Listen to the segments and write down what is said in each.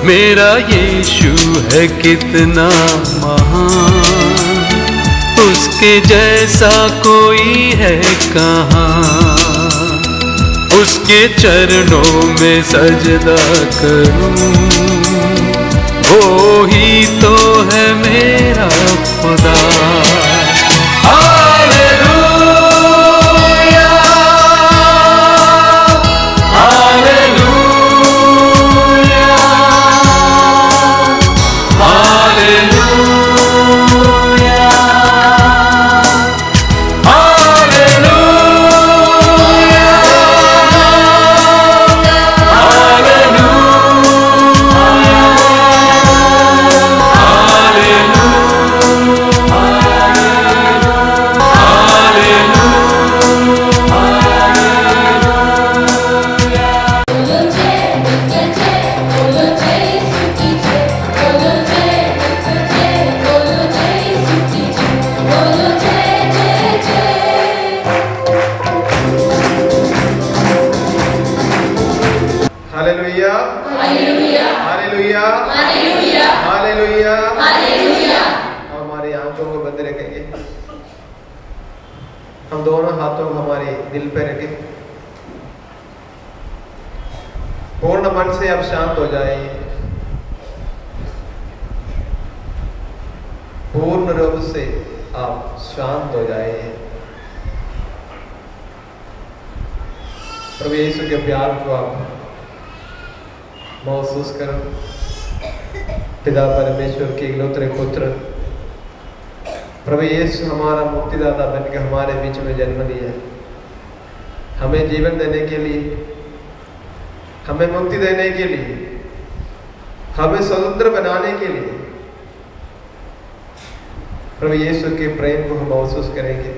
मेरा यीशु है कितना महान, उसके जैसा कोई है कहाँ। उसके चरणों में सजदा करूं, वो ही तो है मेरा खुदा। हमारी आंखों को बंद रखेंगे, हम दोनों हाथों को हमारे दिल पे रखें। पूर्ण मन से आप शांत हो जाइए, पूर्ण रूप से आप शांत हो जाइए। प्रभु यीशु के प्यार को आप महसूस करो। पिता परमेश्वर के इकलौते पुत्र प्रभु यीशु हमारा मुक्तिदाता बनकर हमारे बीच में जन्म लिया, हमें जीवन देने के लिए, हमें मुक्ति देने के लिए, हमें स्वतंत्र बनाने के लिए। प्रभु यीशु के प्रेम को हम महसूस करेंगे।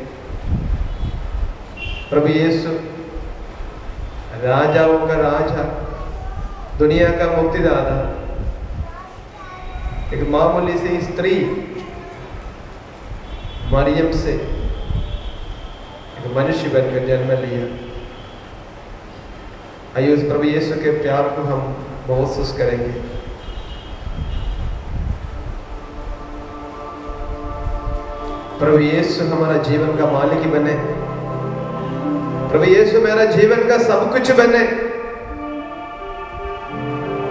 प्रभु यीशु राजाओं का राजा, दुनिया का मुक्तिदाता, एक मामूली सी स्त्री मरियम से एक मनुष्य बनकर जन्म लिया। आइए उस प्रभु यीशु के प्यार को हम महसूस करेंगे। प्रभु यीशु हमारा जीवन का मालिक बने, प्रभु यीशु मेरा जीवन का सब कुछ बने।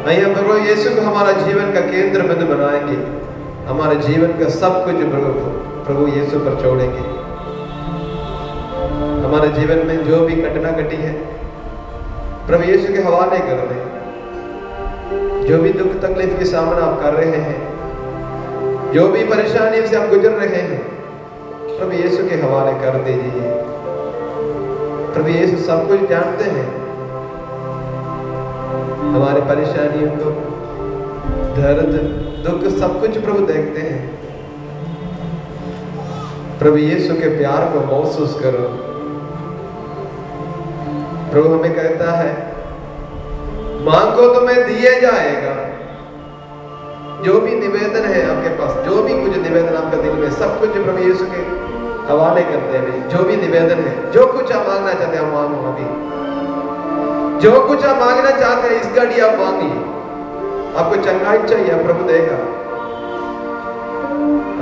आइए प्रभु यीशु को हमारा जीवन का केंद्र बिंदु बनाएंगे, हमारे जीवन का सब कुछ प्रभु यीशु पर छोड़ेंगे। हमारे जीवन में जो भी घटना घटी है प्रभु यीशु के हवाले कर दें। जो भी दुख तकलीफ के सामना आप कर रहे हैं, जो भी परेशानी से आप गुजर रहे हैं, प्रभु यीशु के हवाले कर दीजिए। प्रभु यीशु सब कुछ जानते हैं, हमारे परेशानियों को, दर्द दुख सब कुछ प्रभु देखते हैं। प्रभु यीशु के प्यार को महसूस करो। प्रभु हमें कहता है, मांगो तो मैं दिए जाएगा। जो भी निवेदन है आपके पास, जो भी कुछ निवेदन आपके दिल में, सब कुछ प्रभु यीशु के हवाले करते हैं। जो भी निवेदन है, जो कुछ आप मांगना चाहते हैं मांगो। अभी जो कुछ आप मांगना चाहते हैं इस घड़ी आप मांगिए। आपको चंगाई चाहिए, प्रभु देगा।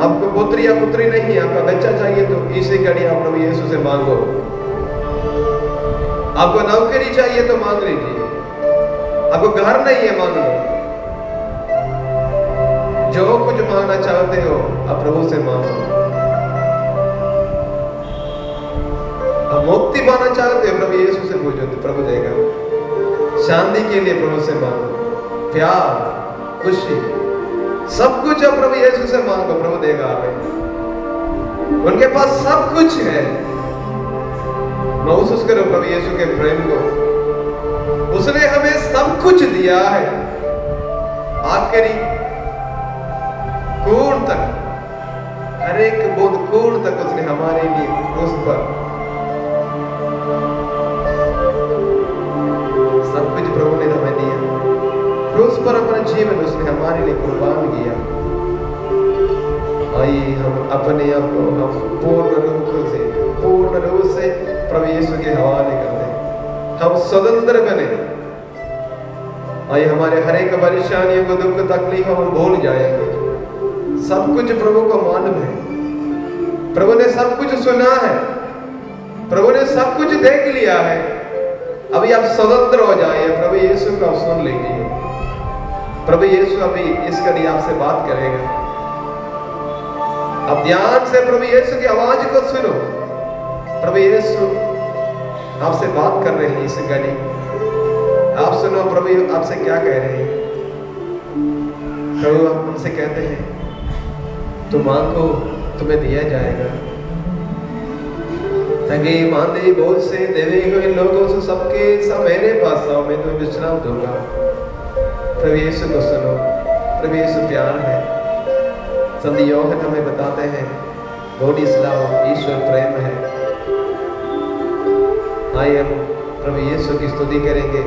आपको पुत्री या पुत्री नहीं, आपका बच्चा चाहिए तो इसी घड़ी आप प्रभु यीशु से मांगो। आपको नौकरी चाहिए तो मांग लीजिए। आपको घर नहीं है, मांग लो। जो कुछ मांगना चाहते हो आप प्रभु से मांगो। आप मुक्ति पाना चाहते हो, प्रभु यीशु से पूछो तो प्रभु देगा। शांति के लिए प्रभु से मांगो। प्यार, खुशी, सब कुछ आप प्रभु यीशु से मांगो, प्रभु देगा हमें। उनके पास सब कुछ है। महसूस करो प्रभु यीशु के प्रेम को। उसने हमें सब कुछ दिया है, आखिरी कोण तक, हर एक बूंद कोण तक उसने हमारे लिए क्रूस पर सब कुछ प्रभु ने हमें दिया। क्रूस पर अपना जीवन उसने हमारे लिए कुर्बान किया। आइए हम अपने आप को हम पूर्ण रूप से प्रभु यीशु के हवाले कर दें। हम स्वतंत्र बने, आइए हमारे हर एक परेशानियों को, दुख तकलीफों हम भूल जाएंगे। सब कुछ प्रभु को मालूम है, प्रभु ने सब कुछ सुना है, प्रभु ने सब कुछ देख लिया है। अभी आप स्वतंत्र हो जाइए, प्रभु यीशु को आप सुन लीजिए। प्रभु यीशु अभी इस घड़ी आपसे बात करेगा। अब ध्यान से प्रभु यीशु की आवाज को सुनो। प्रभु यीशु आपसे बात कर रहे हैं इस घड़ी। आप सुनो प्रभु आपसे क्या कह रहे हैं। प्रभु हमसे कहते हैं तुम मांगो तुम्हें दिया जाएगा। तंगे मांदे बोझ से देवे हुए लोगों से सबके सब मेरे पास आओ, मैं तुम्हें विश्राम दूंगा। प्रभु यीशु को सुनो। प्रभु यीशु प्यार है। संत यूहन्ना हमें बताते हैं गॉड इज लव, ईश्वर प्रेम है। आइए हम प्रभु यीशु की स्तुति करेंगे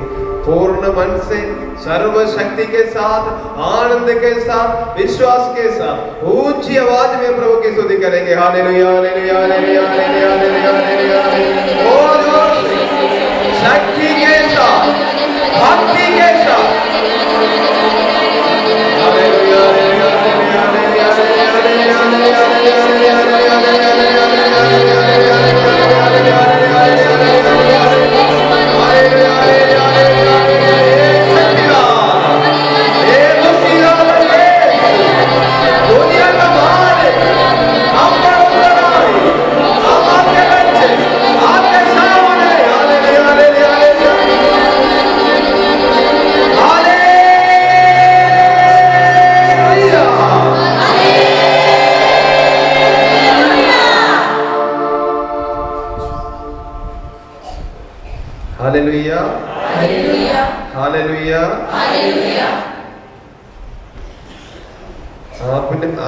पूर्ण मन से, सर्वशक्ति के साथ, आनंद के साथ, विश्वास के साथ, ऊंची आवाज में प्रभु की स्तुति करेंगे। Hallelujah hallelujah hallelujah hallelujah hallelujah hallelujah. और जोर से शक्ति के साथ, भक्ति के साथ hallelujah hallelujah hallelujah hallelujah hallelujah hallelujah hallelujah hallelujah hallelujah.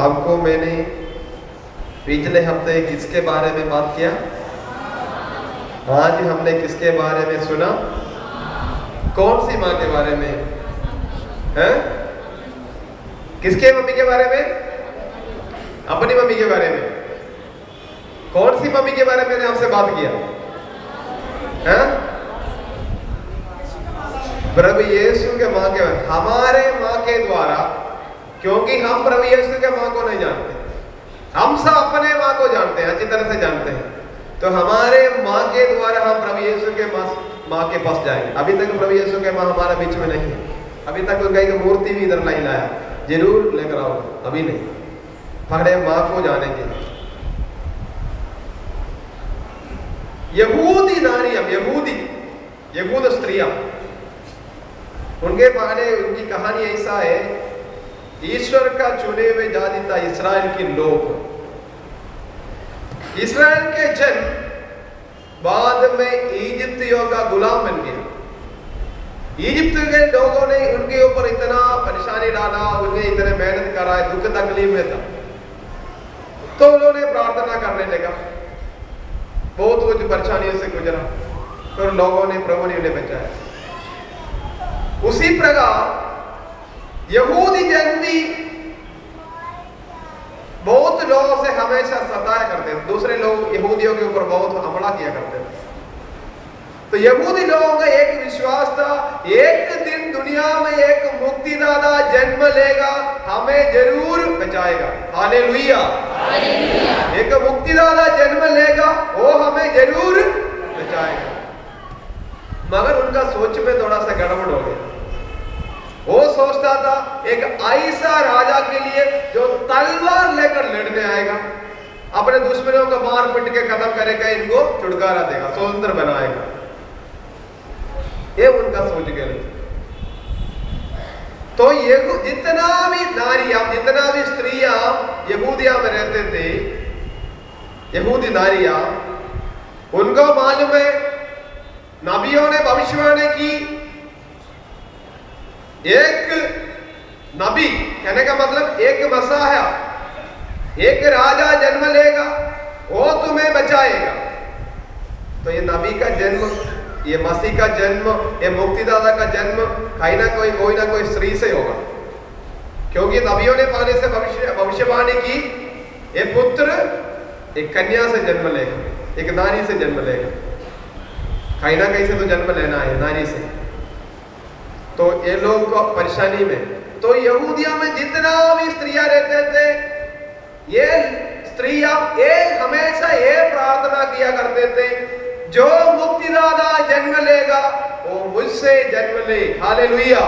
आपको मैंने पिछले हफ्ते किसके बारे में बात किया? आज हमने किसके बारे में सुना? कौन सी माँ के बारे में? हैं? किसके मम्मी के बारे में? अपनी मम्मी के बारे में। कौन सी मम्मी के बारे में मैंने आपसे बात किया? हैं? प्रभु यीशु के माँ के, हमारे माँ के द्वारा, क्योंकि हम प्रभु यीशु के माँ को नहीं जानते, हम सब अपने माँ को जानते हैं, अच्छी तरह से जानते हैं। तो हमारे माँ के द्वारा हम प्रभु यीशु के माँ के पास जाएंगे। अभी तक प्रभु यीशु के माँ हमारे बीच में नहीं है। अभी तक उनका एक मूर्ति भी इधर नहीं लाया, जरूर लेकर आओ, अभी नहीं। पहले माँ को जानेंगे। यहूदी नारियां, यहूद स्त्रियां, उनके बारे उनकी कहानी ऐसा है, ईश्वर का चुने हुए जाति था इस्राएल के लोग। इस्राएल के जन बाद में इजिप्तियों का गुलाम बन गया। इजिप्त के लोगों ने उनके ऊपर इतना परेशानी डाला, उन्हें इतने मेहनत कराए, दुख तकलीफ में था। तो उन्होंने प्रार्थना करने लगा, बहुत कुछ परेशानियों से गुजरा, फिर लोगों ने, प्रभु ने उन्हें बचाया। उसी प्रकार यहूदी जन भी बहुत लोगों से हमेशा सताया करते थे, दूसरे लोग यहूदियों के ऊपर बहुत हमला किया करते थे। तो यहूदी लोगों का एक विश्वास था, एक दिन दुनिया में एक मुक्तिदाता जन्म लेगा, हमें जरूर बचाएगा। Hallelujah hallelujah. एक मुक्तिदाता जन्म लेगा, वो हमें जरूर बचाएगा। मगर उनका सोच में थोड़ा सा गड़बड़ हो गया। वो सोचता था एक ऐसा राजा के लिए जो तलवार लेकर लड़ने आएगा, अपने दुश्मनों को मार पीट के खत्म करेगा, इनको छुटकारा देगा, स्वतंत्र बनाएगा। ये उनका सोच गलत। तो ये जितना भी नारियां, जितना भी स्त्रियां यहूदिया में रहते थे, यहूदी नारियां, उनको मालूम है नबियों ने भविष्यवाणी की, एक नबी कहने का मतलब एक मसीहा, एक राजा जन्म लेगा, वो तुम्हें बचाएगा। तो ये नबी का जन्म, ये मसीह का जन्म, ये मुक्तिदाता का जन्म कोई ना कोई स्त्री से होगा, क्योंकि नबियों ने पहले से भविष्यवाणी की, ये पुत्र एक कन्या से जन्म लेगा, एक नारी से जन्म लेगा। कहीं ना कहीं से तो जन्म लेना है नारी से। तो ये लोग को परेशानी में, तो यहूदिया में जितना भी स्त्रियां रहते थे, ये स्त्रियां हमेशा ये प्रार्थना किया करते थे, जो मुक्तिदाता जन्म लेगा वो मुझसे जन्म ले। हालेलुया।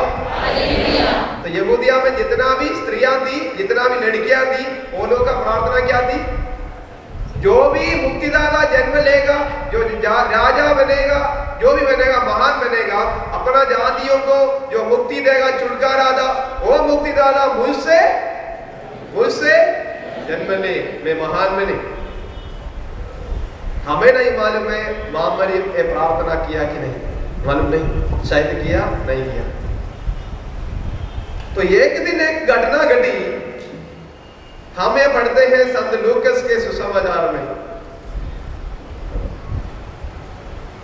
तो यहूदिया में जितना भी स्त्रियां थी, जितना भी लड़कियां थी, वो लोग का प्रार्थना क्या थी? जो भी मुक्तिदाता जन्म लेगा, जो राजा बनेगा, जो भी बनेगा, महान बनेगा, अपना जातियों को जो मुक्ति देगा, छुटकारा दा, वो मुक्तिदाता मुझसे जन्म ले, मैं महान बने। हमें नहीं मालूम है मां मरियम ने प्रार्थना किया कि नहीं, मालूम नहीं, शायद किया नहीं किया। तो एक दिन एक घटना घटी, हमें पढ़ते हैं संत लूकस के सुसमाचार में,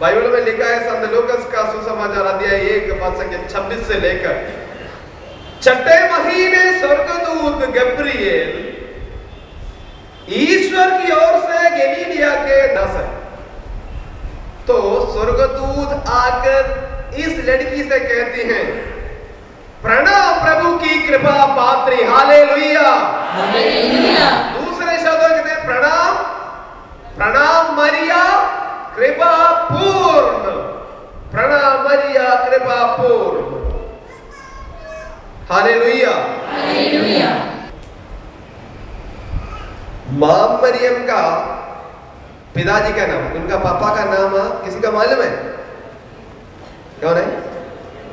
बाइबल में लिखा है संत लूकस का सुसमाचार अध्याय 1 पद 26 से लेकर, छठे महीने स्वर्गदूत गब्रिएल ईश्वर की ओर से गलीलिया के नसर, तो स्वर्गदूत आकर इस लड़की से कहती हैं, प्रणाम प्रभु की कृपा पात्री। हालेलुया। दूसरे शब्दों कहते हैं प्रणाम मरिया कृपा पूर्ण, प्रणाम मरिया कृपा पूर्ण। हालेलुया। मां मरियम का पिताजी का नाम, उनका पापा का नाम किसी का मालूम है? कौन है?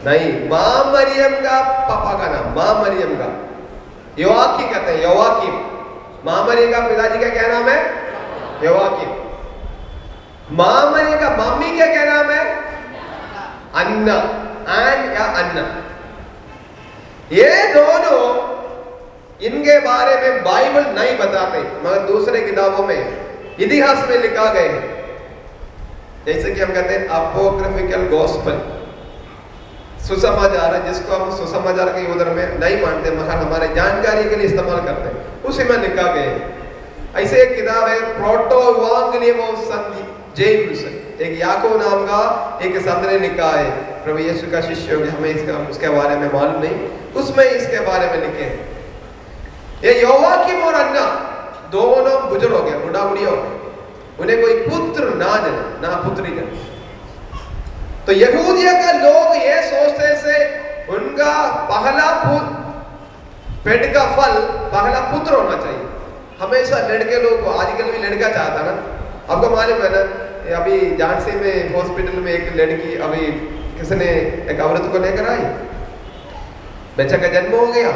नहीं, मां मरियम का पापा का नाम, मां मरियम का योआकीम कहते हैं, योआकीम। मां मरियम का पिताजी का क्या नाम है? योआकीम। मां मरियम का मम्मी का क्या नाम है? अन्ना, आन या अन्ना। ये दोनों, इनके बारे में बाइबल नहीं बताते, मगर दूसरे किताबों में इतिहास में लिखा गए हैं, जैसे कि हम कहते हैं अपोक्रिफिकल गॉस्पेल, सुसमाचार है, जिसको हम सुसमाचार के उधर में नहीं मानते, मगर हमारे जानकारी के लिए इस्तेमाल करते हैं, उसी में लिखा गया है। ऐसे एक किताब है प्रोटो इवांगेलियम ऑफ सेंट जेम्स, एक याकूब नाम का एक संत ने लिखा है, प्रभु यीशु का शिष्य होंगे, हमें इसका उसके बारे में मालूम नहीं, उसमें इसके बारे में लिखे हैं। ये योआकीम और अन्ना दोनों बुजुर्ग हो गए, बुढ़ा बुढ़ी हो गए, उन्हें कोई पुत्र ना जन्मा, ना पुत्री जन्मा। तो यहूदिया का लोग ये सोचते से उनका पहला पेट का फल पहला पुत्र होना चाहिए। हमेशा लड़के लोग को, आजकल भी लड़का चाहता ना, आपको मालूम है ना, अभी झांसी में हॉस्पिटल में एक लड़की, अभी किसने एक औरत को लेकर आई, बच्चा का जन्म हो गया,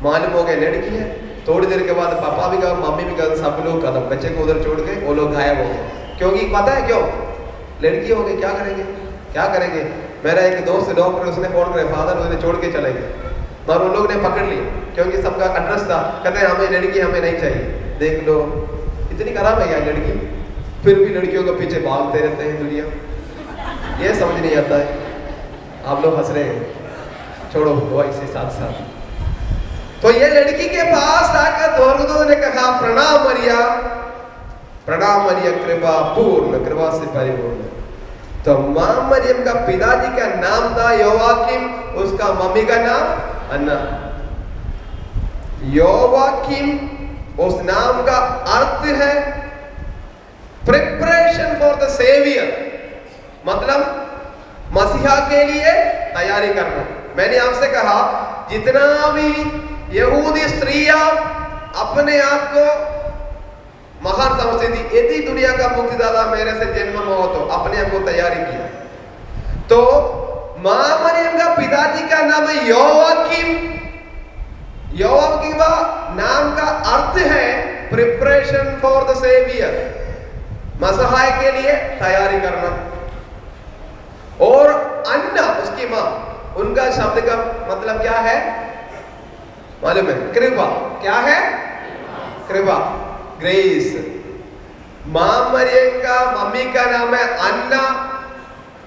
मालूम हो गया लड़की है, थोड़ी देर के बाद पापा भी गए, मम्मी भी गए, सब लोग कदम बच्चे को उधर छोड़ के वो लोग गायब हो गए। क्योंकि पता है क्यों? लड़की हो गई, क्या करेंगे, क्या करेंगे। मेरा एक दोस्त डॉक्टर, उसने फोन करे, फादर उन्हें छोड़ के चले गए, मगर उन लोग ने पकड़ लिया, क्योंकि सबका एड्रेस था, कहते हैं हमें लड़की हमें नहीं चाहिए। देख लो इतनी खराब है क्या लड़की, फिर भी लड़कियों के पीछे भागते रहते हैं दुनिया, ये समझ नहीं आता है। आप लोग हंस रहे हैं, छोड़ो वो इसे साथ साथ। तो ये लड़की के पास आकर स्वर्गदूत ने कहा, प्रणाम मरिया कृपा पूर्ण, कृपा से परिपूर्ण। तो मां मरियम का पिताजी का नाम था योआकीम, उसका मम्मी का नाम अन्ना। योआकीम उस नाम का अर्थ है प्रिपरेशन फॉर द सेवियर, मतलब मसीहा के लिए तैयारी करना। मैंने आपसे कहा जितना भी यहूदी स्त्रियां अपने आप को महान समझती थी, यदि दुनिया का मुक्तिदाता मेरे से जन्म हो तो अपने आप को तैयारी किया। तो मां मरियम का पिताजी का नाम है योआकीम। योआकीम का नाम का अर्थ है प्रिपरेशन फॉर द सेवियर, मसीहा के लिए तैयारी करना। और अन्ना उसकी मां, उनका शब्द का मतलब क्या है मालूम है? कृपा। क्या है? कृपा, ग्रेस। मां मरियम का मम्मी का नाम है अन्ना।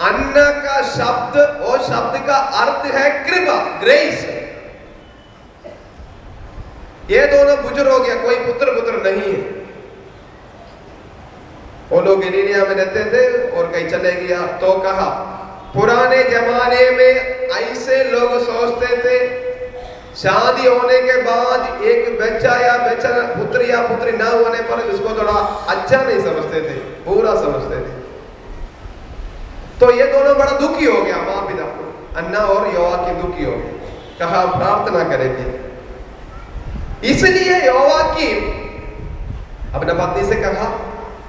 अन्ना का शब्द और शब्द का अर्थ है कृपा, ग्रेस। ये दोनों बुजुर्ग हो गया, कोई पुत्र नहीं है। वो लोग गलीलिया में रहते थे और कहीं चले गया तो कहा पुराने जमाने में ऐसे लोग सोचते थे, शादी होने के बाद एक बच्चा या बेचारा पुत्र या पुत्री ना होने पर उसको थोड़ा अच्छा नहीं समझते थे, बुरा समझते थे। तो ये दोनों बड़ा दुखी हो गया, माँ पिता अन्ना और योआकीम दुखी हो गए, कहा प्रार्थना करेंगे। इसलिए योआकीम अपने पत्नी से कहा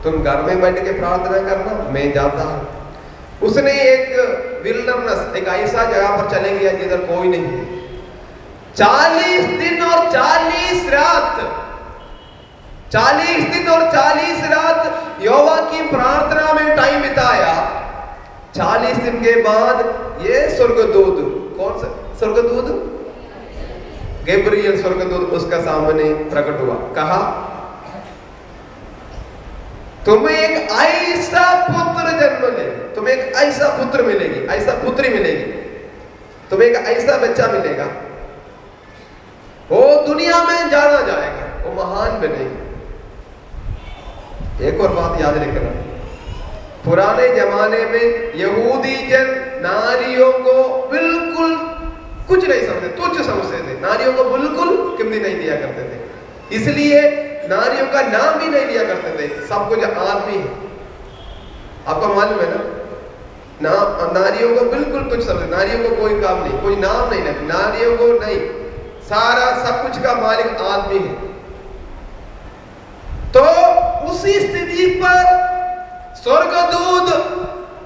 तुम घर में बैठ के प्रार्थना करना, मैं जाता हूं। उसने एक विल्डरनेस, एक ऐसा जगह पर चले गया जिधर कोई नहीं है। 40 दिन और 40 रात, 40 दिन और 40 रात योआकीम प्रार्थना में टाइम बिताया। 40 दिन के बाद ये स्वर्गदूत, कौन सा स्वर्गदूत? गैब्रियल स्वर्गदूत उसका सामने प्रकट हुआ, कहा तुम्हें एक ऐसा पुत्र जन्म ले, तुम्हें एक ऐसा पुत्र मिलेगी, ऐसा पुत्री मिलेगी, तुम्हें एक ऐसा बच्चा मिलेगा, वो दुनिया में जाना जाएगा, वो महान बनेगी। एक और बात याद रखना, पुराने जमाने में यहूदी जन नारियों को बिल्कुल कुछ नहीं समझते, तुच्छ समझते थे, नारियों को बिल्कुल कीमती नहीं दिया करते थे, इसलिए नारियों का नाम भी नहीं लिया करते थे, सब कुछ आदमी है। आपको मालूम है ना, नारियों को बिल्कुल कुछ समझते, नारियों को कोई काम नहीं, कोई नाम नहीं लगे, नारियों को नहीं, सारा सब कुछ का मालिक आदमी है। तो उसी स्थिति पर स्वर्गदूत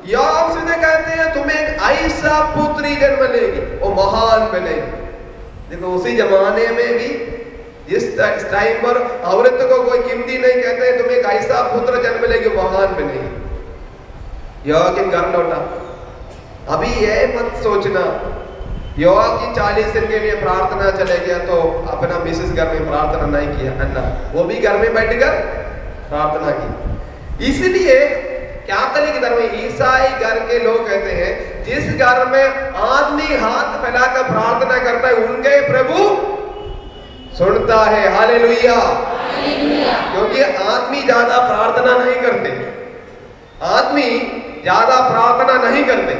याकूब से कहते हैं तुम्हें एक ऐसा पुत्री जन्म लेगी, वो महान बनेगी। देखो उसी जमाने में भी इस टाइम पर औरत को कोई कीमती नहीं कहते हैं, तुम्हें एक ऐसा पुत्र जन्म लेगी, महान बनेगी। योआकीम घर लौटा। अभी ये मत सोचना योआकीम 40 दिन के लिए प्रार्थना चले गया तो अपना मिसेस घर में प्रार्थना नहीं किया, अन्ना वो भी घर में बैठकर प्रार्थना की। इसलिए कैथोलिक धर्म में ईसाई घर के लोग कहते हैं जिस घर में आदमी हाथ फैलाकर प्रार्थना करता है उनके प्रभु सुनता है। हालेलुया। क्योंकि आदमी ज्यादा प्रार्थना नहीं करते, आदमी ज्यादा प्रार्थना नहीं करते,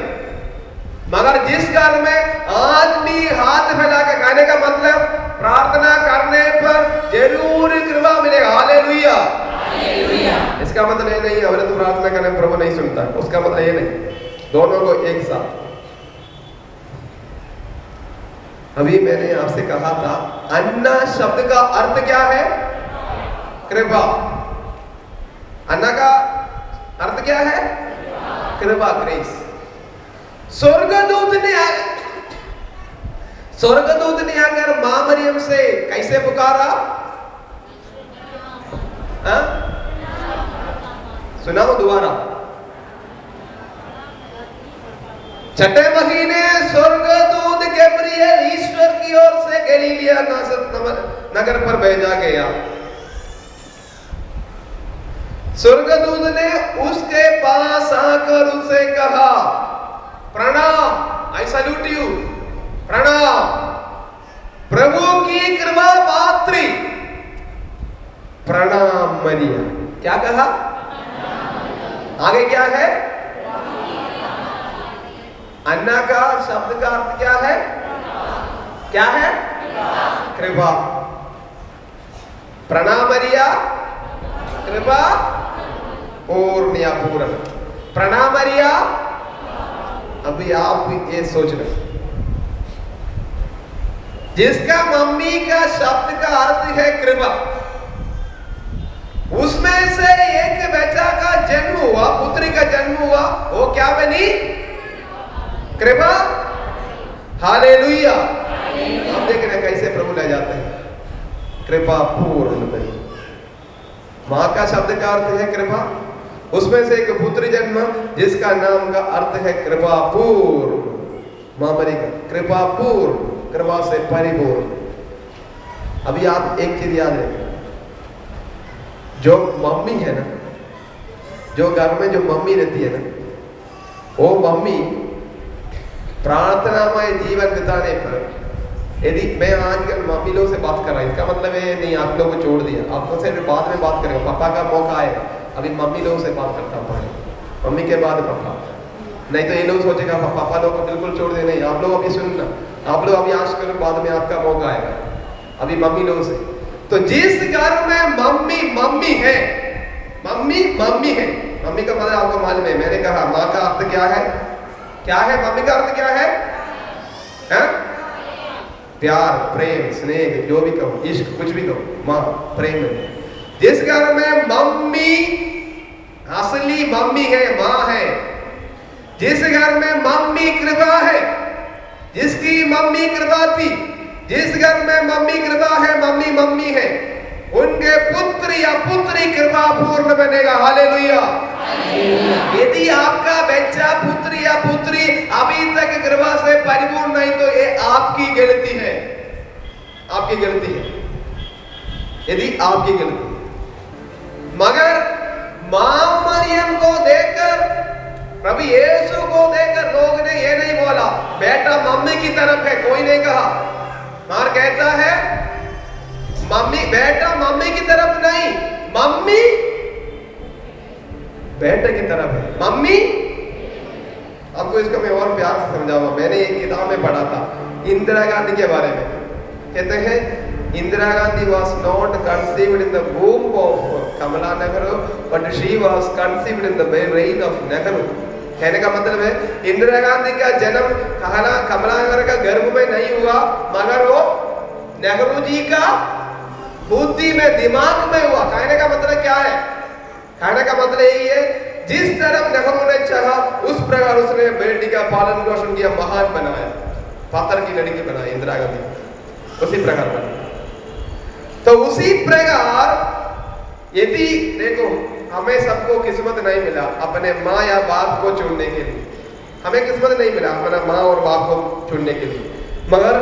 मगर जिस घर में आदमी हाथ फैला के, कहने का मतलब प्रार्थना करने पर जरूर कृपा मिलेगा। हालेलुया। इसका मतलब ये नहीं औरत प्रार्थना करने प्रभु नहीं सुनता, उसका मतलब ये नहीं, दोनों को एक साथ। अभी मैंने आपसे कहा था अन्ना शब्द का अर्थ क्या है? कृपा। अन्ना का अर्थ क्या है? कृपा, ग्रेस। स्वर्गदूत ने आकर मां मरियम से कैसे पुकारा? सुनाओ दोबारा। छठे महीने स्वर्गदूत गैब्रियल ईश्वर की ओर से गलीलिया नगर पर भेजा गया। स्वर्गदूत ने उसके पास आकर उसे कहा प्रणाम, आई सैल्यूट यू, प्रणाम प्रभु की कृपा पात्री, प्रणाम मरिया। क्या कहा? आगे क्या है? अन्ना का शब्द का अर्थ क्या है? क्या है? कृपा। प्रणाम मरिया, कृपा पूर्ण या पूर्ण। प्रणाम मरिया। अभी आप ये सोच रहे, जिसका मम्मी का शब्द का अर्थ है कृपा, उसमें से एक बच्चा का जन्म हुआ, पुत्री का जन्म हुआ, वो क्या बनी? कृपा। हालेलुया। हम देख रहे हैं कैसे प्रभु ले जाते हैं, कृपा पूर्ण बनी। मां का शब्द का अर्थ है कृपा, उसमें से एक पुत्र जन्म जिसका नाम का अर्थ है कृपा पूर्ण। मां मरी का कृपा पूर्ण, कृपा से परिपूर्ण। अभी आप एक चीज याद रखें, जो मम्मी है ना, जो घर में जो मम्मी रहती है ना, वो मम्मी प्रार्थनामय जीवन बिताने पर, यदि मैं आजकल मम्मी लोग से बात कर रहा हूं, इसका मतलब है नहीं आप लोगों को छोड़ दिया, आपको सिर्फ बाद में बात करेगा, पापा का मौका आएगा, अभी मम्मी लोगों से बात करता हूं, पहले मम्मी के बाद पापा। नहीं तो ये लोग सोचेगा पापा लोग को बिल्कुल छोड़ दे। नहीं, आप लोग अभी सुनना, आप लोग अभी आज करो, बाद में आपका मौका आएगा। अभी मम्मी लोग से, तो जिस घर में मम्मी मम्मी है, मम्मी मम्मी है, मम्मी का मतलब आपको मालूम है, मैंने कहा माँ का अर्थ क्या है? क्या है मम्मी का अर्थ? क्या है? प्यार, प्रेम, स्नेह, जो भी कहो, इश्क, कुछ भी कहो, माँ प्रेम है। जिस घर में मम्मी असली मम्मी है, माँ है, जिस घर में मम्मी कृपा है, जिसकी मम्मी कृपा थी, जिस घर में मम्मी कृपा है, मम्मी मम्मी है, उनके पुत्र या पुत्री कृपा पूर्ण बनेगा। हालेलुया। यदि आपका बच्चा पुत्र या पुत्री अभी तक कृपा से परिपूर्ण नहीं, तो ये आपकी गलती है, आपकी गलती है, यदि आपकी गलती। मगर मां मरियम को देखकर, प्रभु यीशु को देखकर लोग ने ये नहीं बोला बेटा मम्मी की तरफ है, कोई नहीं कहा। मार कहता है मम्मी, बेटा मम्मी की तरफ नहीं, मम्मी बेटे की तरफ है। मम्मी, आपको इसको मैं और प्यार से समझाऊंगा। मैंने एक किताब में पढ़ा था इंदिरा गांधी के बारे में। कहते हैं Indira Gandhi was not conceived in the womb of Kamala Nehru, but she was conceived in the brain of Nehru. कहने का मतलब है इंदिरा गांधी का जन्म कमला नेहरू का गर्भ में नहीं हुआ, मगर वो नेहरू जी का बुद्धि में, दिमाग में हुआ। कहने का मतलब क्या है? कहने का मतलब यही है, जिस तरफ नेहरू ने चाहा उस प्रकार उसने बेटी का पालन पोषण किया, महान बनाया, पत्थर की लड़की बनाई इंदिरा गांधी, उसी प्रकार बना। तो उसी प्रकार यदि देखो, हमें सबको किस्मत नहीं मिला अपने माँ या बाप को चुनने के लिए, हमें किस्मत नहीं मिला अपना माँ और बाप को चुनने के लिए, मगर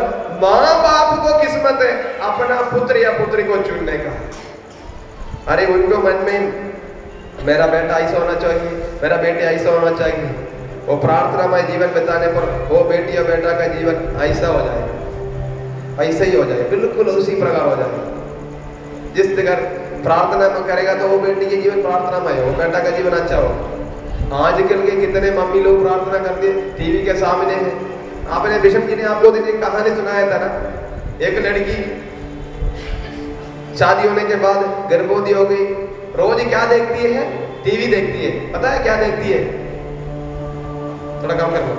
माँ बाप को किस्मत है अपना पुत्र या पुत्री को चुनने का। अरे उनको मन में मेरा बेटा ऐसा होना चाहिए, मेरा बेटे ऐसा होना चाहिए, वो प्रार्थना में जीवन बिताने पर वो बेटी या बेटा का जीवन ऐसा हो जाए, ऐसा ही हो जाए, बिल्कुल उसी प्रकार हो जाए। जिस जगह प्रार्थना में करेगा तो वो बेटी के जीवन प्रार्थना में है, वो बेटा का जीवन अच्छा हो। आजकल के कितने मम्मी लोग प्रार्थना करते हैं, टीवी के सामने है। आपने बिशप जी ने आपको दिन एक कहानी सुनाया था ना, एक लड़की शादी होने के बाद गर्भवती हो गई, रोज क्या देखती है? टीवी देखती है। पता है क्या देखती है? थोड़ा कम कर लो।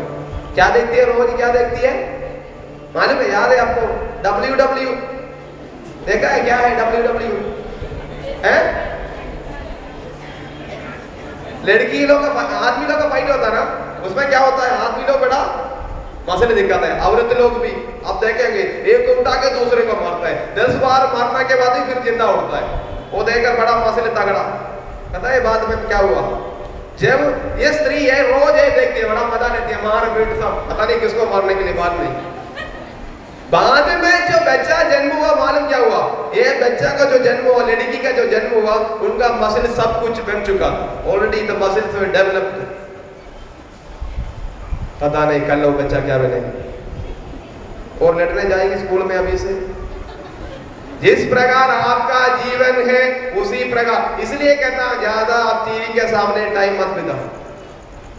क्या देखती है रोज? क्या देखती है मालूम है? याद है आपको? WW देखा है? क्या है WW? है लड़की लोग का, आदमी लोग का फाइट होता है ना, उसमें क्या होता है? आदमी लोग बड़ा मसले दिखाता है, औरत लोग भी आप देखेंगे एक को उठा के दूसरे को मारता है, 10 बार मारने के बाद ही फिर जिंदा उठता है। वो देखकर बड़ा मसले तगड़ा। पता है बाद में क्या हुआ? जब ये स्त्री है रोज ये देखती है, बड़ा मजा लेती है, मार पीट सब, पता नहीं किसको मारने के लिए, बात नहीं। बाद में जो बच्चा जन्म हुआ, मालूम क्या हुआ? ये बच्चा का जो जन्म हुआ, लड़की का जो जन्म हुआ, उनका मसल सब कुछ बन चुका, already the muscles were developed. पता नहीं कल वो बच्चा क्या बनेगा, और लड़ने जाएगी स्कूल में अभी से। जिस प्रकार आपका जीवन है उसी प्रकार, इसलिए कहता हूं ज्यादा आप टीवी के सामने टाइम मत बिताओ।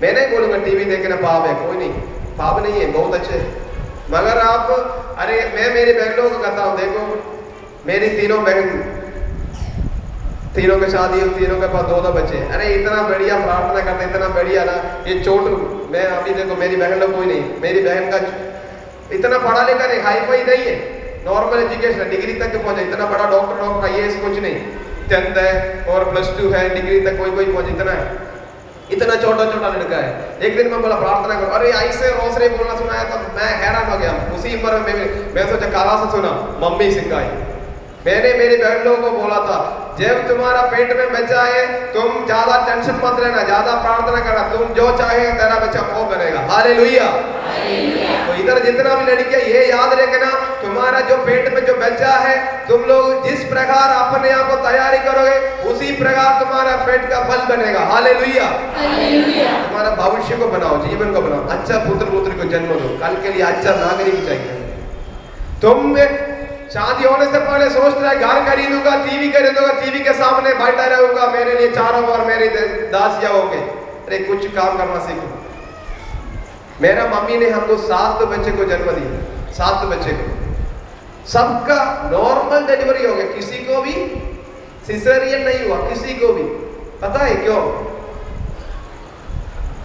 मैं नहीं बोलूंगा टीवी देखना पाप है, कोई नहीं, पाप नहीं है, बहुत अच्छे है। मगर आप, अरे मैं मेरी बहनों को कहता हूँ, देखो मेरी तीनों बहन, तीनों की शादी, तीनों के पास 2-2 बच्चे। अरे इतना बढ़िया प्रार्थना करते, इतना बढ़िया ना, ये चोट, मैं अभी देखो मेरी बहन लोग कोई नहीं, मेरी बहन का इतना पढ़ा लिखा नहीं, हाई फाई नहीं है, नॉर्मल एजुकेशन, डिग्री तक पहुंचे, इतना बड़ा डॉक्टर ये कुछ नहीं, 10th है और +2 है, डिग्री तक कोई पहुंचे, इतना है, इतना छोटा छोटा लड़का है। एक दिन मैं बोला प्रार्थना करो, अरे ऐसे रोसरे बोलना सुनाया तो मैं हैरान हो गया। उसी उम्र में मैं सोचा कहाँ से सुना, मम्मी सिखाई। मैंने मेरी बहन लोगों को बोला था, जब तुम्हारा पेट में बच्चा है तुम ज्यादा टेंशन मत लेना, ज्यादा प्रार्थना करना, तुम जो चाहे तेरा बच्चा वो बनेगा। हालेलुया। तो इधर जितना भी लड़कियां ये याद रखना, तुम्हारा जो पेट में जो बच्चा है, तुम लोग जिस प्रकार अपने आप को तैयारी करोगे उसी प्रकार तुम्हारा पेट का फल बनेगा। हालेलुया। तुम्हारा भविष्य को बनाओ, जीवन को बनाओ, अच्छा पुत्र पुत्री को जन्म दो, कल के लिए अच्छा नागरिक चाहिए। तुम शादी होने से पहले सोच रहा है घर खरीदूंगा, टीवी खरीदूंगा, टीवी के सामने बैठा रहूंगा, मेरे लिए चारों ओर मेरे दासियां होंगे। अरे कुछ काम करना सीखो, मेरा मम्मी ने हमको 7 बच्चे को जन्म दिया, 7 बच्चे को, सबका नॉर्मल डिलीवरी हो गया, किसी को भी सिसेरियन नहीं हुआ, किसी को भी। पता है क्यों?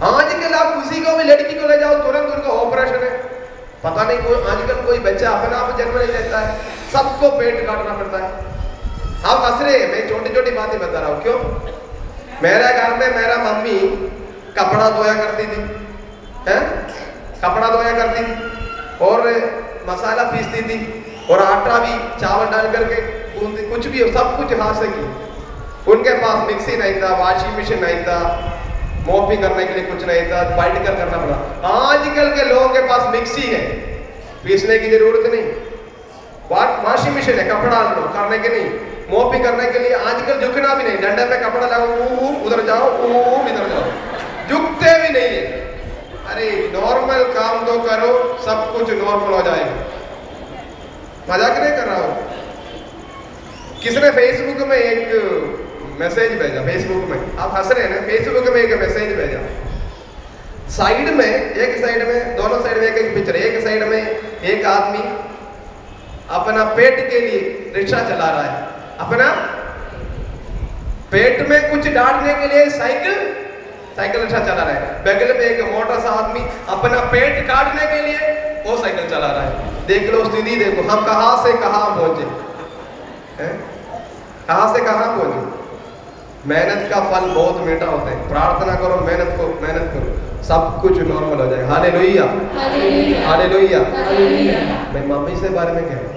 आजकल आप किसी को भी लड़की को ले जाओ तुरंत उनको ऑपरेशन है। पता नहीं कोई आजकल कोई बच्चा अपना आप जन्म नहीं लेता है, सबको पेट काटना पड़ता है। आप हंस रहे हैं, मैं छोटी छोटी बातें बता रहा हूँ। क्यों? मेरे घर में मेरा मम्मी कपड़ा धोया करती थी, हैं? कपड़ा धोया करती थी और मसाला पीसती थी और आटा भी चावल डाल करके गूंथती, कुछ भी सब कुछ हाथ से की। उनके पास मिक्सी नहीं था, वॉशिंग मशीन नहीं था, मोपिंग करने के लिए कुछ नहीं था, बाइट कर करना पड़ा। आजकल के लोगों के पास मिक्सी है, पीसने की जरूरत नहीं, वॉशिंग मशीन है, कपड़ा लो करने के नहीं, मोपिंग करने के लिए आजकल झुकना भी नहीं, डंडे पे कपड़ा लगाओ, उधर जाओ, इधर जाओ, झुकते भी नहीं है। अरे नॉर्मल काम तो करो, सब कुछ नॉर्मल हो जाएगा। मजाक नहीं कर रहा हूं। किसने फेसबुक में एक मैसेज भेजा, फेसबुक में, आप हंस रहे हैं ना, फेसबुक में एक मैसेज भेजा, साइड में, एक साइड में, दोनों साइड में एक पिक्चर, एक साइड में एक आदमी अपना पेट के लिए रिक्शा चला रहा है, अपना पेट में कुछ डालने के लिए साइकिल रिक्शा चला रहा है। बगल में एक मोटा सा आदमी अपना पेट काटने के लिए वो साइकिल चला रहा है। देख लो स्थिति, देखो हम कहां से कहां पहुंचे, कहां से कहां पहुंचे। मेहनत का फल बहुत मीठा होता है। प्रार्थना करो, मेहनत करो, सब कुछ नॉर्मल हो जाएगा। Hallelujah, hallelujah. मैं मम्मी से बारे में कह रहा हूं,